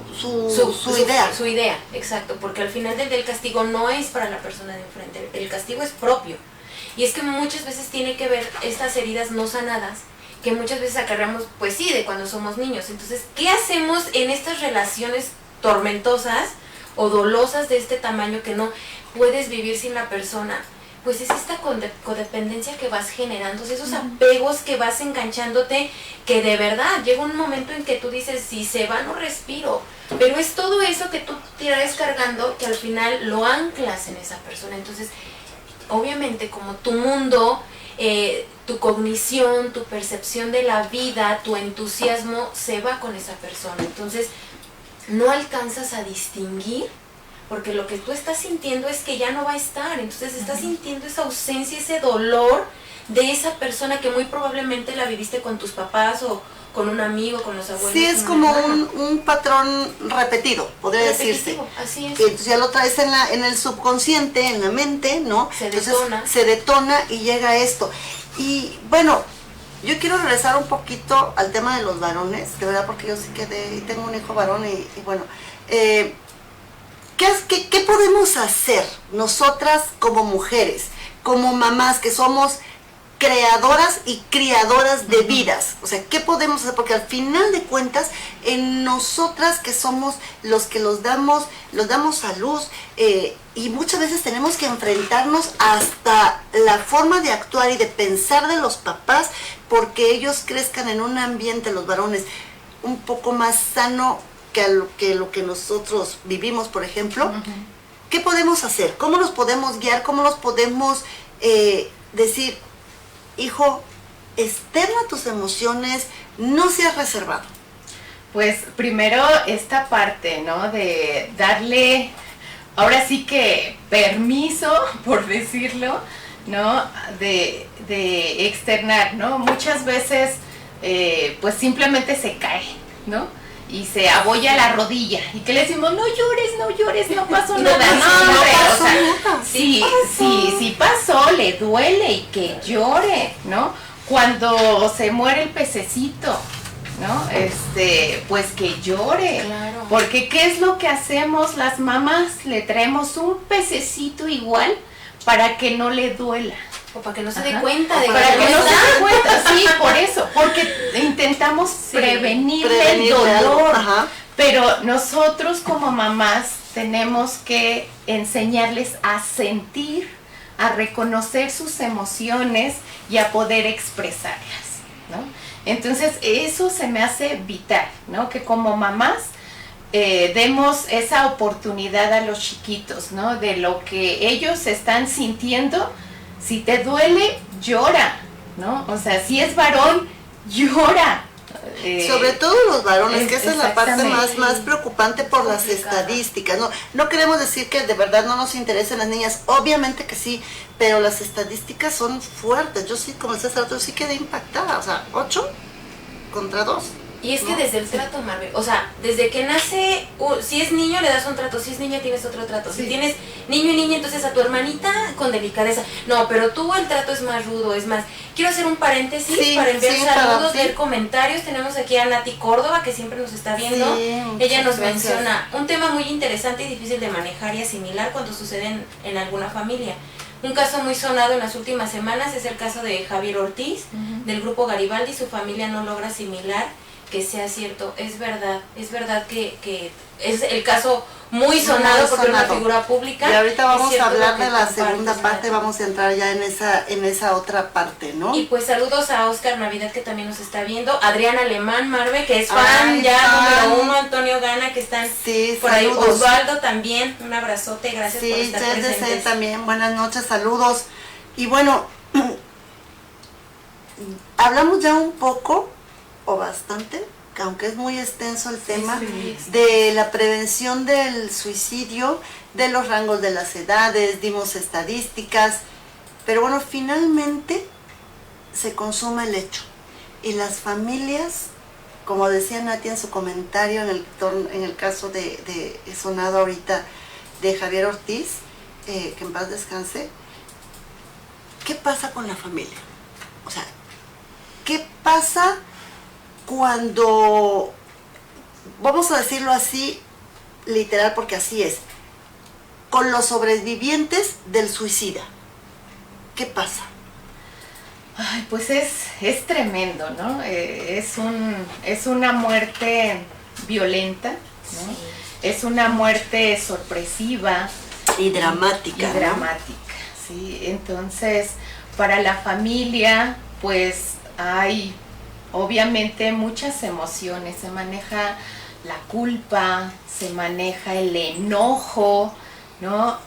idea. Su idea, exacto, porque al final del castigo no es para la persona de enfrente, el castigo es propio. Y es que muchas veces tiene que ver estas heridas no sanadas, que muchas veces acarreamos, pues sí, de cuando somos niños. Entonces, ¿qué hacemos en estas relaciones tormentosas o dolosas de este tamaño que no puedes vivir sin la persona? Pues es esta codependencia que vas generando, esos apegos que vas enganchándote, que de verdad llega un momento en que tú dices, si se va no respiro, pero es todo eso que tú traes cargando que al final lo anclas en esa persona. Entonces, obviamente como tu mundo, tu cognición, tu percepción de la vida, tu entusiasmo se va con esa persona. Entonces no alcanzas a distinguir, porque lo que tú estás sintiendo es que ya no va a estar. Entonces estás sintiendo esa ausencia, ese dolor de esa persona que muy probablemente la viviste con tus papás o con un amigo, con los abuelos. Sí, es como un patrón repetido, podría decirse. Así es. Entonces ya lo traes en el subconsciente, en la mente, ¿no? Se detona y llega a esto. Y bueno, yo quiero regresar un poquito al tema de los varones, de verdad, porque yo sí que tengo un hijo varón y bueno, ¿qué podemos hacer nosotras como mujeres, como mamás que somos creadoras y criadoras de vidas? O sea, ¿qué podemos hacer? Porque al final de cuentas, en nosotras que somos los que los damos a luz, y muchas veces tenemos que enfrentarnos hasta la forma de actuar y de pensar de los papás, porque ellos crezcan en un ambiente, los varones, un poco más sano que lo que nosotros vivimos, por ejemplo. ¿Qué podemos hacer? ¿Cómo los podemos guiar? ¿Cómo los podemos decir, hijo, externa tus emociones, no seas reservado? Pues primero esta parte, ¿no? De darle, ahora sí que permiso, por decirlo, ¿no? De externar, ¿no? Muchas veces, pues simplemente se cae, ¿no? Y se abolla la rodilla. ¿Y qué le decimos? No llores, no pasó nada. Sí pasó, le duele y que llore, ¿no? Cuando se muere el pececito, ¿no? Pues que llore. Claro. Porque ¿qué es lo que hacemos las mamás? Le traemos un pececito igual para que no le duela. O para que no se dé cuenta de para que no se dé cuenta, sí, por eso, porque intentamos prevenir el dolor, pero nosotros como mamás tenemos que enseñarles a sentir, a reconocer sus emociones y a poder expresarlas, ¿no? Entonces eso se me hace vital, ¿no? Que como mamás demos esa oportunidad a los chiquitos, ¿no? De lo que ellos están sintiendo. Si te duele, llora, ¿no? O sea, si es varón, llora. Sobre todo los varones, que esa es la parte más preocupante por las estadísticas. No queremos decir que de verdad no nos interesen las niñas, obviamente que sí, pero las estadísticas son fuertes. Yo sí, como decía hace rato, sí quedé impactada, o sea, 8 contra 2. Y es que desde el trato, Marvel, o sea, desde que nace, si es niño le das un trato, si es niña tienes otro trato, si tienes niño y niña, entonces a tu hermanita con delicadeza. No, pero tú el trato es más rudo, es más. Quiero hacer un paréntesis para enviar saludos, leer comentarios. Tenemos aquí a Nati Córdoba, que siempre nos está viendo. Ella nos menciona un tema muy interesante y difícil de manejar y asimilar cuando sucede en alguna familia. Un caso muy sonado en las últimas semanas es el caso de Javier Ortiz, del grupo Garibaldi. Su familia no logra asimilar que sea cierto. Es verdad que es el caso muy sonado porque es una figura pública. Y ahorita vamos a hablar de la compartes, segunda parte, vamos a entrar ya en esa otra parte, ¿no? Y pues saludos a Oscar Navidad, que también nos está viendo, Adrián Alemán, Marve, que es fan ya número 1, Antonio Gana, que están por ahí, Osvaldo también, un abrazote, gracias por estar presentes. Sí, también, buenas noches, saludos. Y bueno, hablamos ya un poco, o bastante, aunque es muy extenso el tema, de la prevención del suicidio, de los rangos de las edades, dimos estadísticas, pero bueno, finalmente se consuma el hecho. Y las familias, como decía Nati en su comentario en el caso de sonado ahorita de Javier Ortiz, que en paz descanse, ¿qué pasa con la familia? O sea, ¿qué pasa cuando, vamos a decirlo así, literal, porque así es, con los sobrevivientes del suicida? ¿Qué pasa? Ay, pues es tremendo, ¿no? Es una muerte violenta, ¿no? Sí. Es una muerte sorpresiva. Y dramática. Y dramática, ¿sí? Entonces, para la familia, pues hay obviamente muchas emociones. Se maneja la culpa, se maneja el enojo, ¿no?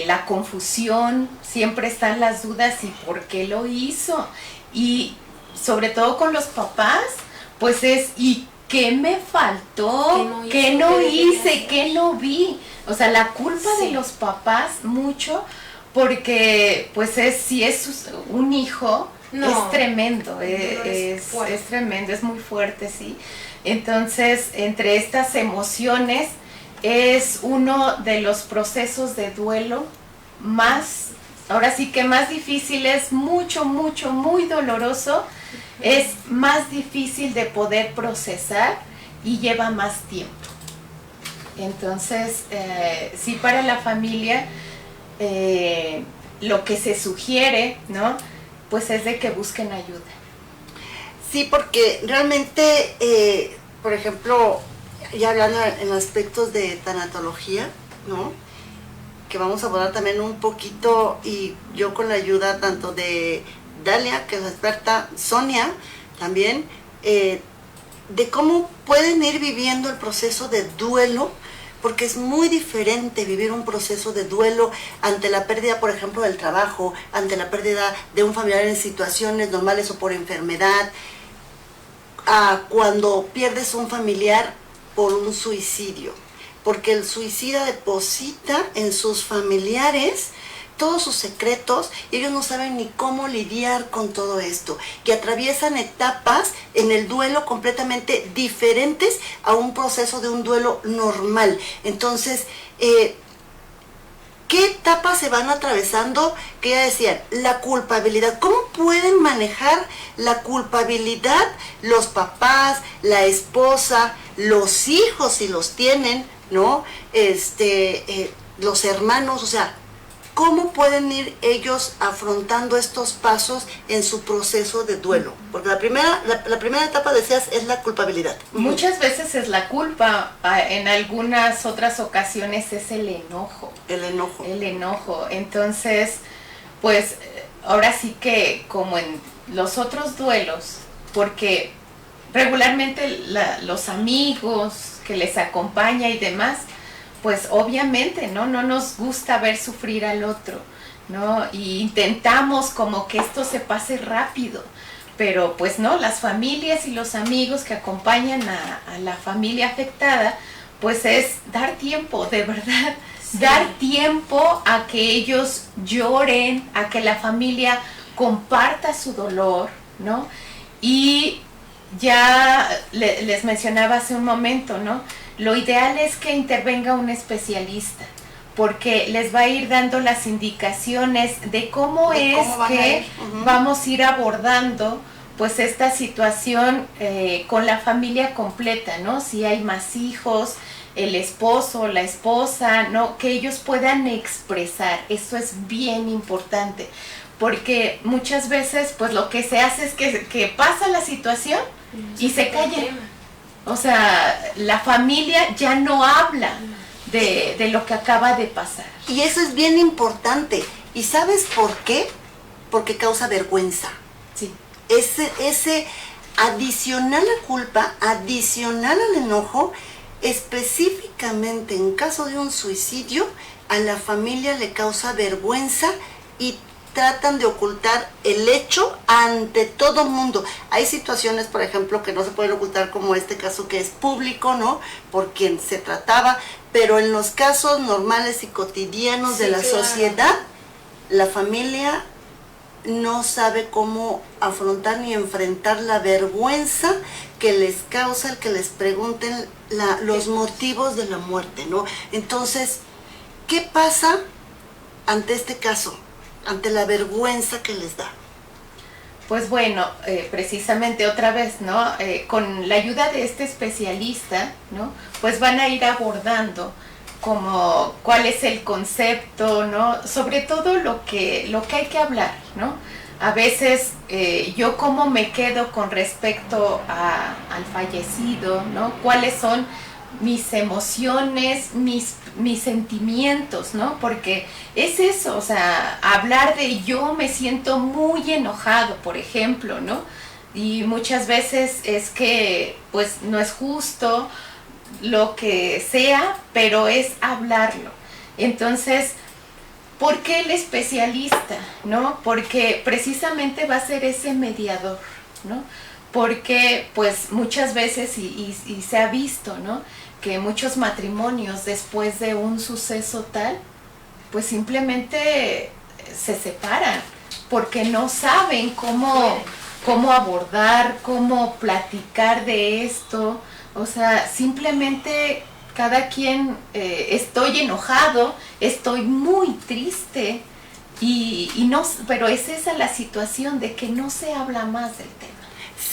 La confusión, siempre están las dudas y por qué lo hizo. Y sobre todo con los papás, pues ¿y qué me faltó? ¿Qué no hice? ¿Qué no vi? O sea, la culpa de los papás mucho, porque pues si es un hijo, es tremendo, es tremendo, es muy fuerte, sí. Entonces, entre estas emociones, es uno de los procesos de duelo ahora sí que más difícil, es muy doloroso, es más difícil de poder procesar y lleva más tiempo. Entonces, sí, para la familia, lo que se sugiere, ¿no? Pues es de que busquen ayuda. Sí, porque realmente, por ejemplo, ya hablando en aspectos de tanatología, ¿no? Que vamos a abordar también un poquito, y yo con la ayuda tanto de Dalia, que es la experta, Sonia también, de cómo pueden ir viviendo el proceso de duelo, porque es muy diferente vivir un proceso de duelo ante la pérdida, por ejemplo, del trabajo, ante la pérdida de un familiar en situaciones normales o por enfermedad, a cuando pierdes un familiar por un suicidio, porque el suicida deposita en sus familiares todos sus secretos y ellos no saben ni cómo lidiar con todo esto, que atraviesan etapas en el duelo completamente diferentes a un proceso de un duelo normal. Entonces, ¿qué etapas se van atravesando? Que ya decían, la culpabilidad. ¿Cómo pueden manejar la culpabilidad los papás, la esposa, los hijos si los tienen, ¿no? Los hermanos, o sea, ¿cómo pueden ir ellos afrontando estos pasos en su proceso de duelo? Porque la primera etapa, decías, es la culpabilidad. Muchas veces es la culpa, en algunas otras ocasiones es el enojo. El enojo. El enojo. Entonces, pues, ahora sí que como en los otros duelos, porque regularmente los amigos que les acompaña y demás, pues obviamente, ¿no? No nos gusta ver sufrir al otro, ¿no? Y intentamos como que esto se pase rápido, pero pues no, las familias y los amigos que acompañan a la familia afectada, pues es dar tiempo, de verdad, sí. Dar tiempo a que ellos lloren, a que la familia comparta su dolor, ¿no? Y ya les mencionaba hace un momento, ¿no? Lo ideal es que intervenga un especialista, porque les va a ir dando las indicaciones de cómo vamos a ir abordando pues esta situación con la familia completa, ¿no? Si hay más hijos, el esposo, la esposa, ¿no? Que ellos puedan expresar, eso es bien importante, porque muchas veces pues lo que se hace es que pasa la situación y se callan. O sea, la familia ya no habla de lo que acaba de pasar. Y eso es bien importante. ¿Y sabes por qué? Porque causa vergüenza. Sí. Ese adicional a culpa, adicional al enojo, específicamente en caso de un suicidio, a la familia le causa vergüenza y tratan de ocultar el hecho ante todo mundo. Hay situaciones, por ejemplo, que no se pueden ocultar, como este caso que es público, ¿no? Por quien se trataba, pero en los casos normales y cotidianos de la sociedad, la familia no sabe cómo afrontar ni enfrentar la vergüenza que les causa el que les pregunten los motivos de la muerte, ¿no? Entonces, ¿qué pasa ante este caso? Ante la vergüenza que les da. Pues bueno, precisamente otra vez, ¿no? Con la ayuda de este especialista, ¿no? Pues van a ir abordando como cuál es el concepto, ¿no? Sobre todo lo que hay que hablar, ¿no? A veces yo cómo me quedo con respecto al fallecido, ¿no? ¿Cuáles son mis emociones, mis sentimientos, ¿no? Porque es eso, o sea, hablar de yo me siento muy enojado, por ejemplo, ¿no? Y muchas veces es que, pues, no es justo, lo que sea, pero es hablarlo. Entonces, ¿por qué el especialista, no? Porque precisamente va a ser ese mediador, ¿no? Porque, pues, muchas veces, y se ha visto, ¿no? Que muchos matrimonios después de un suceso tal, pues simplemente se separan porque no saben cómo abordar, cómo platicar de esto. O sea, simplemente cada quien, estoy enojado, estoy muy triste y no, pero es esa la situación de que no se habla más del tema.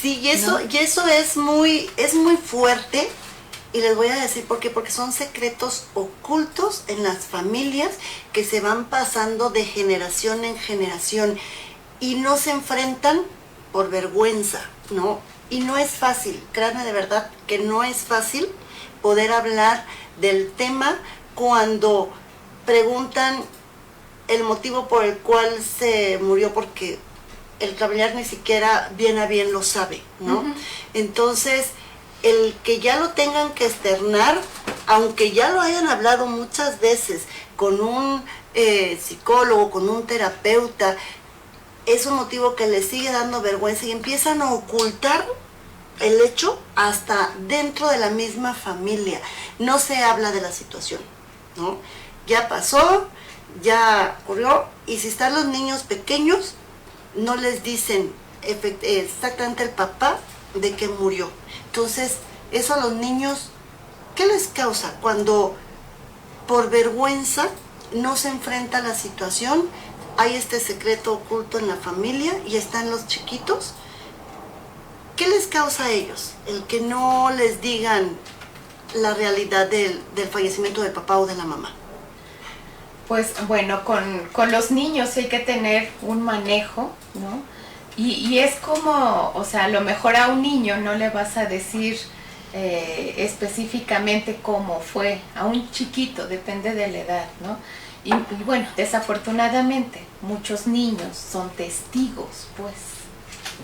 Sí, y eso, ¿no? y eso es muy fuerte. Y les voy a decir por qué, porque son secretos ocultos en las familias que se van pasando de generación en generación y no se enfrentan por vergüenza, ¿no? Y no es fácil, créanme de verdad que no es fácil poder hablar del tema cuando preguntan el motivo por el cual se murió, porque el familiar ni siquiera bien a bien lo sabe, ¿no? Uh-huh. Entonces, el que ya lo tengan que externar, aunque ya lo hayan hablado muchas veces con un psicólogo, con un terapeuta, es un motivo que les sigue dando vergüenza y empiezan a ocultar el hecho hasta dentro de la misma familia. No se habla de la situación, ¿no? Ya pasó, ya ocurrió, y si están los niños pequeños, no les dicen exactamente el papá de que murió. Entonces, eso a los niños, ¿qué les causa? Cuando por vergüenza no se enfrenta a la situación, hay este secreto oculto en la familia y están los chiquitos. ¿Qué les causa a ellos? El que no les digan la realidad del fallecimiento del papá o de la mamá. Pues bueno, con los niños hay que tener un manejo, ¿no? Y es como, o sea, a lo mejor a un niño no le vas a decir específicamente cómo fue, a un chiquito, depende de la edad, ¿no? Y bueno, desafortunadamente, muchos niños son testigos, pues,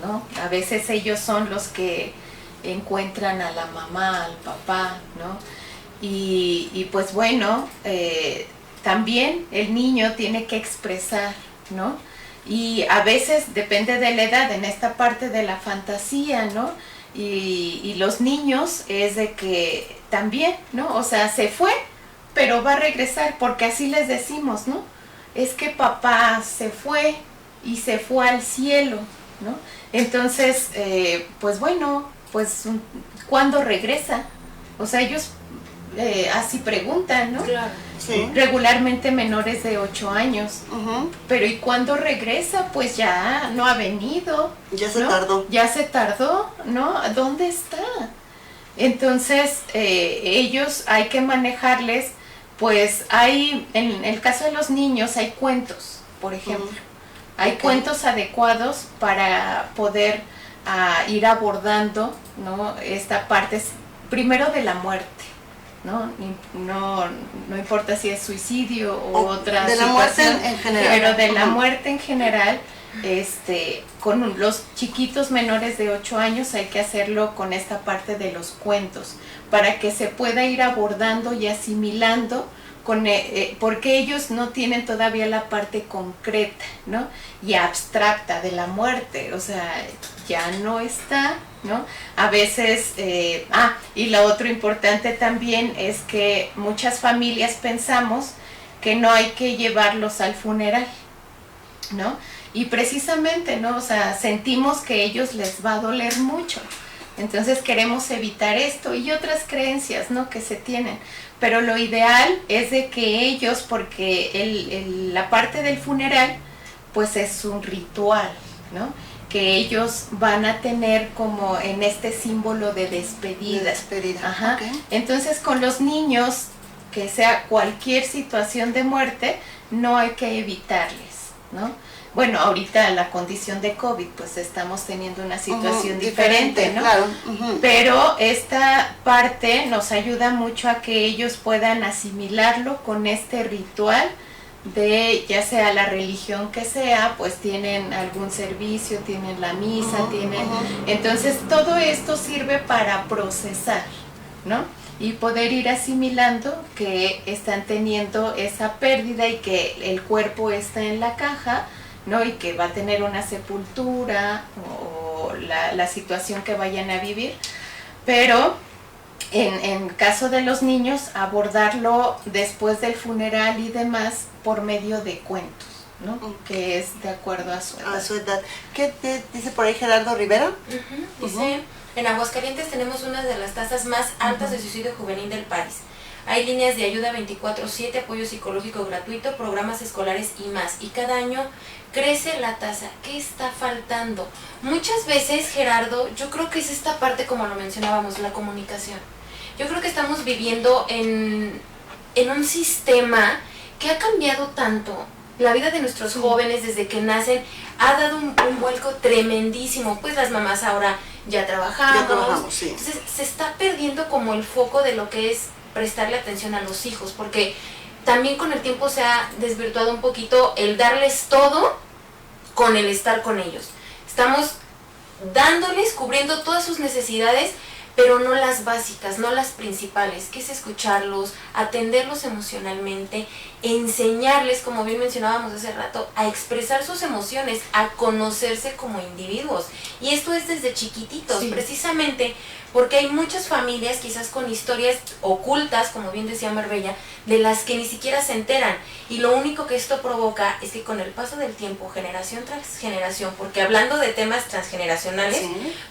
¿no? A veces ellos son los que encuentran a la mamá, al papá, ¿no? Y pues bueno, también el niño tiene que expresar, ¿no? Y a veces depende de la edad, en esta parte de la fantasía, ¿no? Y los niños es de que también, ¿no? O sea, se fue, pero va a regresar, porque así les decimos, ¿no? Es que papá se fue y se fue al cielo, ¿no? Entonces, pues bueno, pues ¿cuándo regresa? O sea, ellos así preguntan, ¿no? Claro. Sí. Regularmente menores de 8 años. Uh-huh. Pero ¿y cuándo regresa? Pues ya no ha venido. Ya se ¿no? tardó. Ya se tardó, ¿no? ¿Dónde está? Entonces, ellos hay que manejarles, pues hay, en el caso de los niños, hay cuentos, por ejemplo. Uh-huh. Hay cuentos adecuados para poder ir abordando, ¿no? Esta parte primero de la muerte, ¿no? No importa si es suicidio o otra de la muerte en general. Pero de la muerte en general, con los chiquitos menores de 8 años hay que hacerlo con esta parte de los cuentos, para que se pueda ir abordando y asimilando, porque ellos no tienen todavía la parte concreta, ¿no? Y abstracta de la muerte, o sea, ya no está, ¿no? A veces, y lo otro importante también es que muchas familias pensamos que no hay que llevarlos al funeral, ¿no? Y precisamente, ¿no? O sea, sentimos que a ellos les va a doler mucho. Entonces queremos evitar esto y otras creencias, ¿no? Que se tienen. Pero lo ideal es de que ellos, porque la parte del funeral, pues es un ritual, ¿no? Que ellos van a tener como en este símbolo de despedida. De despedida. Ajá. Okay. Entonces con los niños, que sea cualquier situación de muerte, no hay que evitarles, ¿no? Bueno, ahorita la condición de COVID, pues estamos teniendo una situación diferente, ¿no? Claro. Pero esta parte nos ayuda mucho a que ellos puedan asimilarlo con este ritual de, ya sea la religión que sea, pues tienen algún servicio, tienen la misa, entonces todo esto sirve para procesar, ¿no? Y poder ir asimilando que están teniendo esa pérdida y que el cuerpo está en la caja, ¿no? Y que va a tener una sepultura o la situación que vayan a vivir. Pero en caso de los niños, abordarlo después del funeral y demás por medio de cuentos, ¿no? Que es de acuerdo a su edad. A su edad. ¿Qué te dice por ahí Gerardo Rivera? Dice, en Aguascalientes tenemos una de las tasas más altas de suicidio juvenil del país. Hay líneas de ayuda 24/7, apoyo psicológico gratuito, programas escolares y más. Y cada año crece la tasa. ¿Qué está faltando? Muchas veces, Gerardo, yo creo que es esta parte, como lo mencionábamos, la comunicación. Yo creo que estamos viviendo en un sistema que ha cambiado tanto. La vida de nuestros jóvenes desde que nacen ha dado un vuelco tremendísimo. Pues las mamás ahora ya trabajamos. Sí. Entonces se está perdiendo como el foco de lo que es prestarle atención a los hijos, porque también con el tiempo se ha desvirtuado un poquito el darles todo con el estar con ellos. Estamos dándoles, cubriendo todas sus necesidades, pero no las básicas, no las principales, que es escucharlos, atenderlos emocionalmente, enseñarles, como bien mencionábamos hace rato, a expresar sus emociones, a conocerse como individuos. Y esto es desde chiquititos, precisamente porque hay muchas familias quizás con historias ocultas, como bien decía Marbella, de las que ni siquiera se enteran. Y lo único que esto provoca es que con el paso del tiempo, generación tras generación, porque hablando de temas transgeneracionales,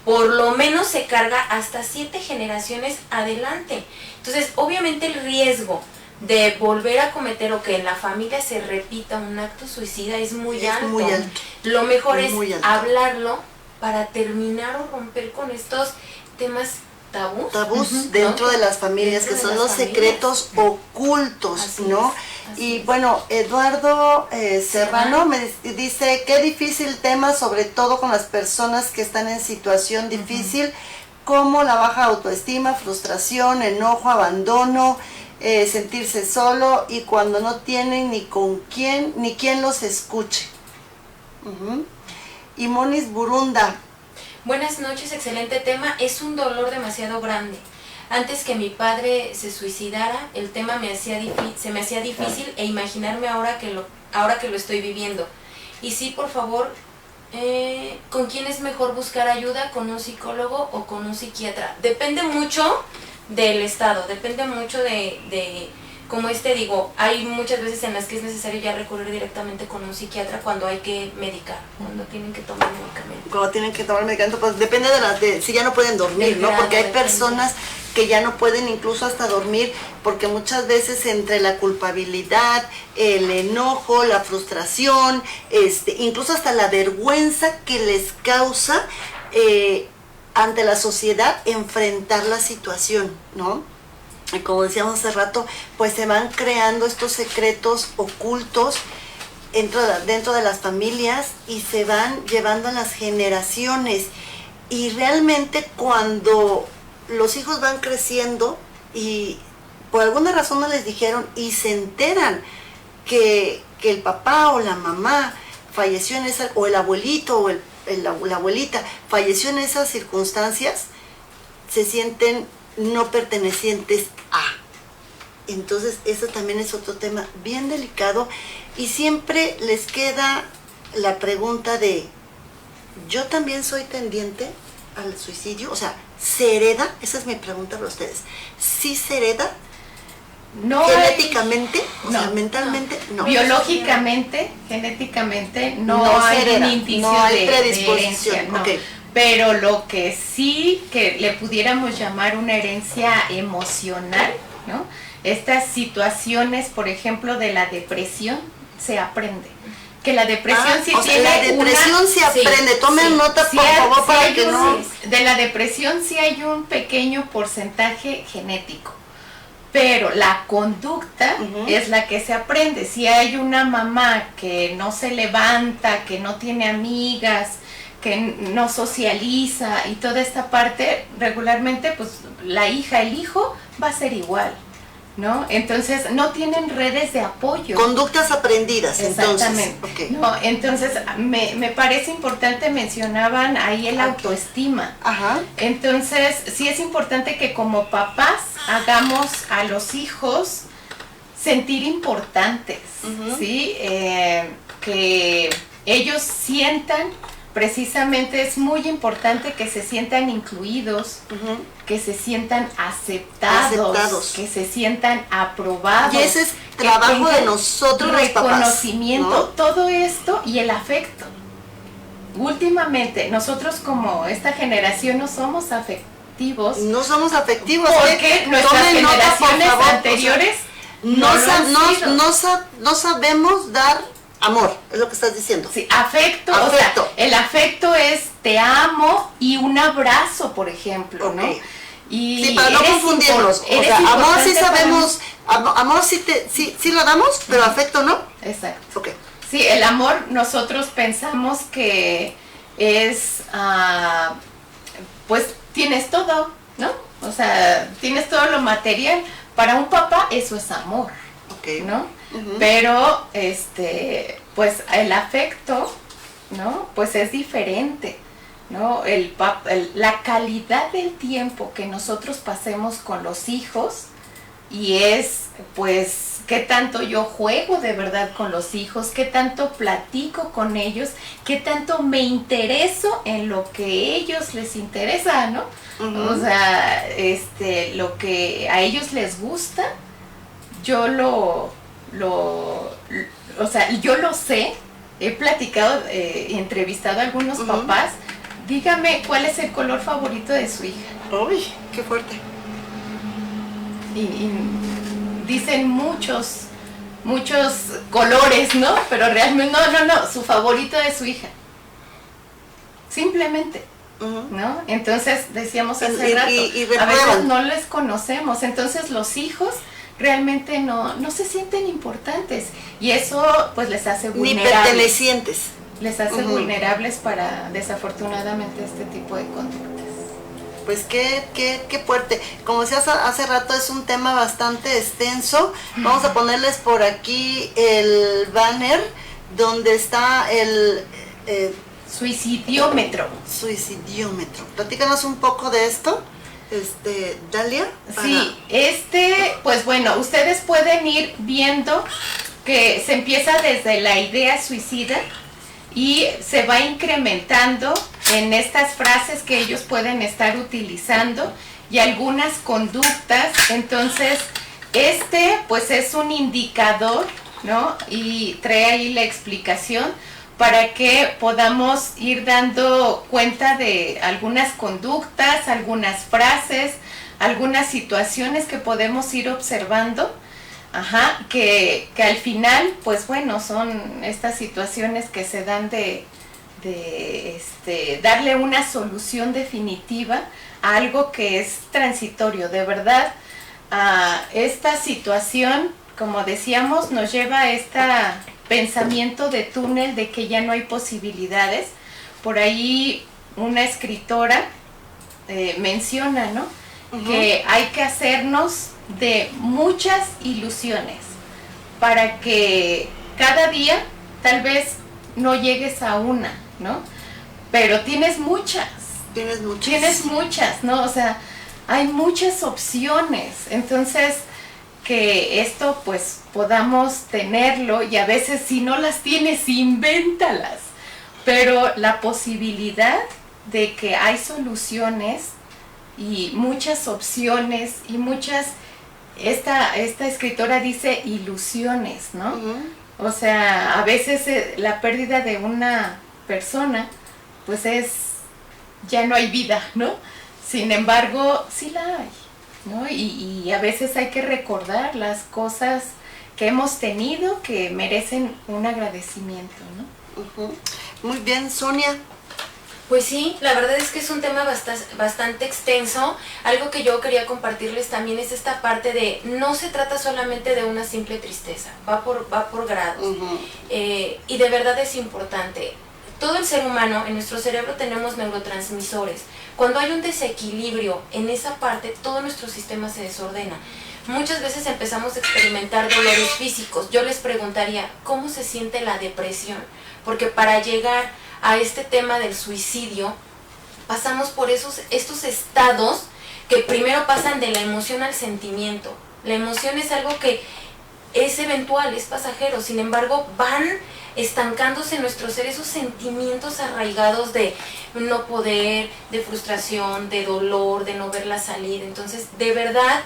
por lo menos se carga hasta 7 generaciones adelante. Entonces, obviamente el riesgo de volver a cometer o que en la familia se repita un acto suicida es muy alto. Muy alto. Lo mejor es muy alto. hablarlo para terminar o romper con estos temas tabús dentro de las familias, que son los secretos ocultos, así ¿no? Y bueno, Eduardo Serrano me dice, qué difícil tema, sobre todo con las personas que están en situación difícil, como la baja autoestima, frustración, enojo, abandono, sentirse solo, y cuando no tienen ni quien los escuche. Y Monis Burunda: buenas noches, excelente tema, es un dolor demasiado grande. Antes que mi padre se suicidara, el tema se me hacía difícil e imaginarme ahora que lo estoy viviendo. Y sí, por favor, ¿con quién es mejor buscar ayuda? ¿Con un psicólogo o con un psiquiatra? Depende mucho del estado, depende mucho de como digo, hay muchas veces en las que es necesario ya recurrir directamente con un psiquiatra cuando hay que medicar, cuando tienen que tomar medicamento. Cuando tienen que tomar medicamento, pues depende de si ya no pueden dormir, ¿no? Porque hay personas que ya no pueden incluso hasta dormir, porque muchas veces entre la culpabilidad, el enojo, la frustración, incluso hasta la vergüenza que les causa ante la sociedad enfrentar la situación, ¿no? Y como decíamos hace rato, pues se van creando estos secretos ocultos dentro de las familias y se van llevando a las generaciones. Y realmente cuando los hijos van creciendo y por alguna razón no les dijeron y se enteran que el papá o la mamá falleció en esa, o el abuelito o la abuelita falleció en esas circunstancias, se sienten no pertenecientes a. Entonces, eso también es otro tema bien delicado y siempre les queda la pregunta de, ¿yo también soy tendiente al suicidio? O sea, ¿se hereda? Esa es mi pregunta para ustedes. ¿Sí se hereda? No ¿Genéticamente? O no, sea, mentalmente, no. Biológicamente, genéticamente, no se hay hereda, un indicio no hay de predisposición. herencia, no. Okay. Pero lo que sí que le pudiéramos llamar una herencia emocional, ¿no? Estas situaciones, por ejemplo, de la depresión, se aprende. Que la depresión sí o sea, tiene la depresión se aprende. Tomen nota, por favor, para que no... De la depresión sí hay un pequeño porcentaje genético. Pero la conducta es la que se aprende. Si hay una mamá que no se levanta, que no tiene amigas, que no socializa y toda esta parte, regularmente pues la hija, el hijo va a ser igual, ¿no? Entonces no tienen redes de apoyo. Conductas aprendidas, exactamente. Entonces. Okay. No, entonces me parece importante, mencionaban ahí el autoestima. Ajá. Entonces sí es importante que como papás hagamos a los hijos sentir importantes, ¿sí? Que ellos sientan, precisamente es muy importante que se sientan incluidos, que se sientan aceptados, que se sientan aprobados. Y ese es trabajo de nosotros los papás, reconocimiento, ¿no? todo esto y el afecto. Últimamente, nosotros como esta generación no somos afectivos. No somos afectivos. Porque nuestras generaciones anteriores no sabemos dar amor, es lo que estás diciendo. Sí, afecto. O sea, el afecto es te amo y un abrazo, por ejemplo, ¿no? Y sí, para no confundirnos. O sea, amor sí sabemos, amor sí lo damos, pero afecto no. Exacto. Okay. Sí, el amor nosotros pensamos que es, pues tienes todo, ¿no? O sea, tienes todo lo material. Para un papá eso es amor, ¿no? Pero, pues el afecto, ¿no? Pues es diferente, ¿no? La calidad del tiempo que nosotros pasemos con los hijos y es, pues, qué tanto yo juego de verdad con los hijos, qué tanto platico con ellos, qué tanto me intereso en lo que a ellos les interesa, ¿no? O sea, lo que a ellos les gusta, yo o sea, yo lo sé, he platicado, entrevistado a algunos papás, dígame cuál es el color favorito de su hija. Uy, qué fuerte. Y dicen muchos colores, ¿no? Pero realmente, no, su favorito de su hija. Simplemente, ¿no? Entonces, decíamos hace rato, a veces no les conocemos, entonces los hijos realmente no se sienten importantes y eso pues les hace vulnerables. Ni pertenecientes. Les hace vulnerables para desafortunadamente este tipo de conductas. Pues qué fuerte. Como decía hace rato, es un tema bastante extenso. Vamos a ponerles por aquí el banner donde está el suicidiómetro. Suicidiómetro. Platícanos un poco de esto, Dalia. Sí, pues bueno, ustedes pueden ir viendo que se empieza desde la idea suicida y se va incrementando en estas frases que ellos pueden estar utilizando y algunas conductas. Entonces, pues es un indicador, ¿no? Y trae ahí la explicación para que podamos ir dando cuenta de algunas conductas, algunas frases, algunas situaciones que podemos ir observando. Que al final, pues bueno, son estas situaciones que se dan de darle una solución definitiva a algo que es transitorio. De verdad, esta situación, como decíamos, nos lleva a este pensamiento de túnel de que ya no hay posibilidades. Por ahí una escritora menciona, ¿no? que hay que hacernos de muchas ilusiones para que cada día tal vez no llegues a una, ¿no? Pero tienes muchas. Tienes muchas, ¿no? O sea, hay muchas opciones. Entonces, que esto pues podamos tenerlo, y a veces si no las tienes, invéntalas. Pero la posibilidad de que hay soluciones y muchas opciones y muchas, esta escritora dice ilusiones, ¿no? O sea, a veces la pérdida de una persona pues ya no hay vida, ¿no? Sin embargo, sí la hay, ¿no? Y a veces hay que recordar las cosas que hemos tenido que merecen un agradecimiento, ¿no? Muy bien, Sonia. Pues sí, la verdad es que es un tema bastante extenso. Algo que yo quería compartirles también es esta parte de no se trata solamente de una simple tristeza, va por grados. Y de verdad es importante. Todo el ser humano, en nuestro cerebro tenemos neurotransmisores. Cuando hay un desequilibrio en esa parte, todo nuestro sistema se desordena. Muchas veces empezamos a experimentar dolores físicos. Yo les preguntaría, ¿cómo se siente la depresión? Porque para llegar a este tema del suicidio, pasamos por estos estados que primero pasan de la emoción al sentimiento. La emoción es algo que es eventual, es pasajero, sin embargo van estancándose en nuestro ser esos sentimientos arraigados de no poder, de frustración, de dolor, de no verla salir. Entonces, de verdad,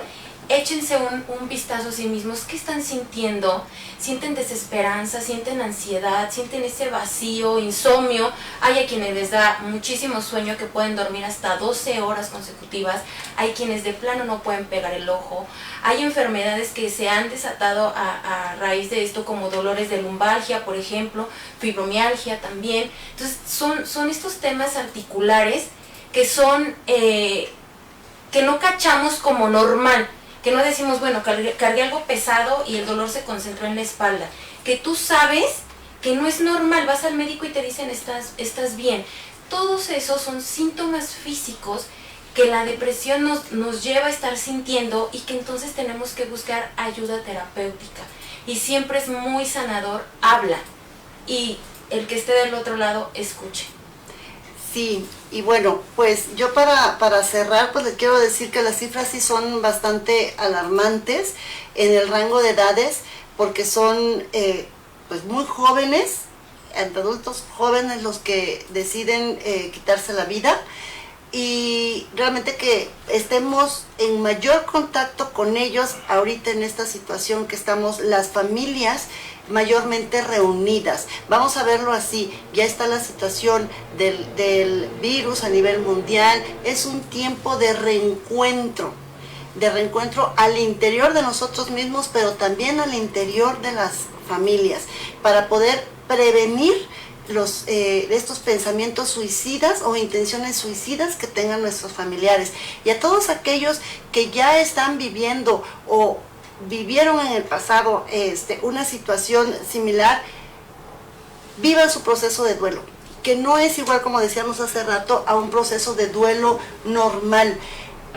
échense un vistazo a sí mismos. ¿Qué están sintiendo? ¿Sienten desesperanza? ¿Sienten ansiedad? ¿Sienten ese vacío, insomnio? Hay a quienes les da muchísimo sueño, que pueden dormir hasta 12 horas consecutivas. Hay quienes de plano no pueden pegar el ojo. Hay enfermedades que se han desatado a raíz de esto, como dolores de lumbalgia, por ejemplo, fibromialgia también. Entonces, son estos temas articulares que son que no cachamos como normal. Que no decimos, bueno, cargué algo pesado y el dolor se concentró en la espalda. Que tú sabes que no es normal, vas al médico y te dicen, estás bien. Todos esos son síntomas físicos que la depresión nos lleva a estar sintiendo, y que entonces tenemos que buscar ayuda terapéutica. Y siempre es muy sanador, habla, y el que esté del otro lado, escuche. Sí, y bueno, pues yo para cerrar, pues les quiero decir que las cifras sí son bastante alarmantes en el rango de edades, porque son pues muy jóvenes, entre adultos jóvenes, los que deciden quitarse la vida, y realmente que estemos en mayor contacto con ellos ahorita en esta situación que estamos las familias mayormente reunidas. Vamos a verlo así, ya está la situación del virus a nivel mundial, es un tiempo de reencuentro al interior de nosotros mismos, pero también al interior de las familias, para poder prevenir estos pensamientos suicidas o intenciones suicidas que tengan nuestros familiares. Y a todos aquellos que ya están viviendo o vivieron en el pasado una situación similar, vivan su proceso de duelo, que no es igual, como decíamos hace rato, a un proceso de duelo normal.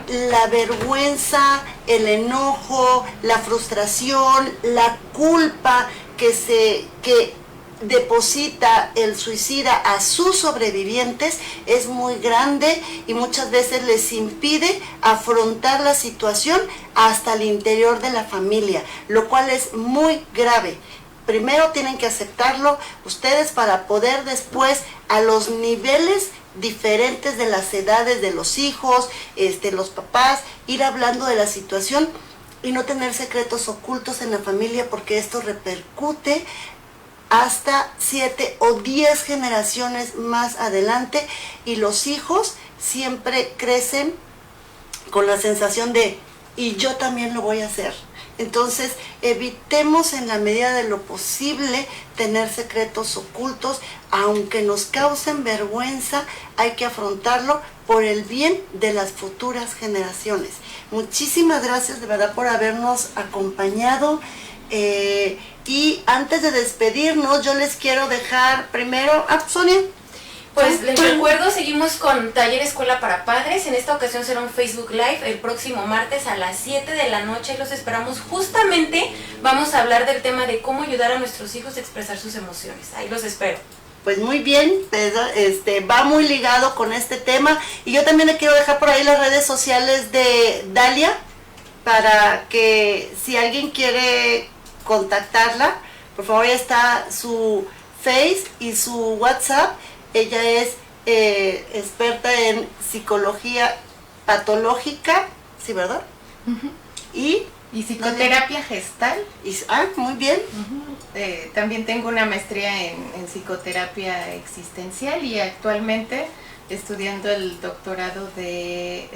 La vergüenza, el enojo, la frustración, la culpa que deposita el suicida a sus sobrevivientes es muy grande, y muchas veces les impide afrontar la situación hasta el interior de la familia, lo cual es muy grave. Primero tienen que aceptarlo ustedes, para poder después, a los niveles diferentes de las edades de los hijos, los papás, ir hablando de la situación y no tener secretos ocultos en la familia, porque esto repercute hasta 7 o 10 generaciones más adelante, y los hijos siempre crecen con la sensación de, y yo también lo voy a hacer. Entonces, evitemos en la medida de lo posible tener secretos ocultos, aunque nos causen vergüenza, hay que afrontarlo por el bien de las futuras generaciones. Muchísimas gracias de verdad por habernos acompañado. Y antes de despedirnos, yo les quiero dejar primero a Sonia. Pues les recuerdo, seguimos con Taller Escuela para Padres. En esta ocasión será un Facebook Live el próximo martes a las 7 de la noche. Los esperamos. Justamente vamos a hablar del tema de cómo ayudar a nuestros hijos a expresar sus emociones. Ahí los espero. Pues muy bien, va muy ligado con este tema. Y yo también le quiero dejar por ahí las redes sociales de Dalia, para que si alguien quiere contactarla, por favor, ya está su Face y su WhatsApp. Ella es experta en psicología patológica, ¿sí, verdad? Uh-huh. Y psicoterapia gestal. Muy bien. Uh-huh. También tengo una maestría en psicoterapia existencial y actualmente estudiando el doctorado de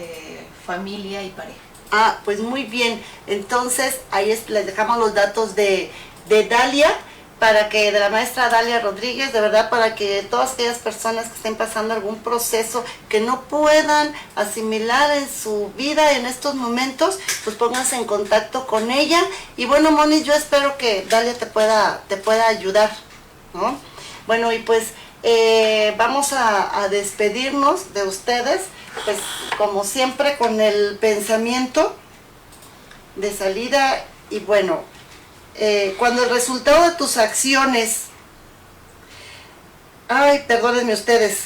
familia y pareja. Pues muy bien. Entonces, ahí les dejamos los datos de Dalia, de la maestra Dalia Rodríguez, de verdad, para que todas aquellas personas que estén pasando algún proceso que no puedan asimilar en su vida en estos momentos, pues pónganse en contacto con ella. Y bueno, Moni, yo espero que Dalia te pueda ayudar, ¿no? Bueno, y pues vamos a despedirnos de ustedes, pues como siempre con el pensamiento de salida. Y bueno, cuando el resultado de tus acciones, perdónenme ustedes,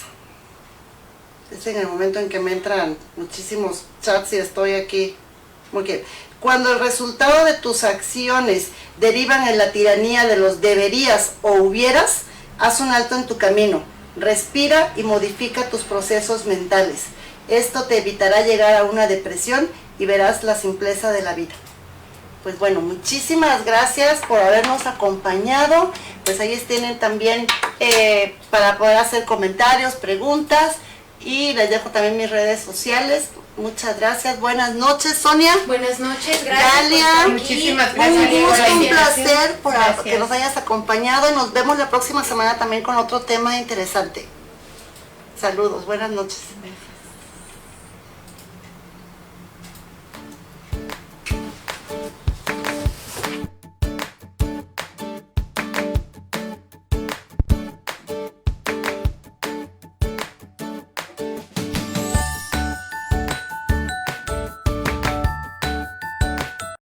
es en el momento en que me entran muchísimos chats y estoy aquí, porque cuando el resultado de tus acciones derivan en la tiranía de los deberías o hubieras, haz un alto en tu camino, respira y modifica tus procesos mentales. Esto te evitará llegar a una depresión y verás la simpleza de la vida. Pues bueno, muchísimas gracias por habernos acompañado. Pues ahí tienen también para poder hacer comentarios, preguntas, y les dejo también mis redes sociales. Muchas gracias. Buenas noches, Sonia. Buenas noches, gracias. Dalia, muchísimas gracias. Un gusto, un placer gracias. Que nos hayas acompañado, y nos vemos la próxima semana también con otro tema interesante. Saludos, buenas noches. Gracias.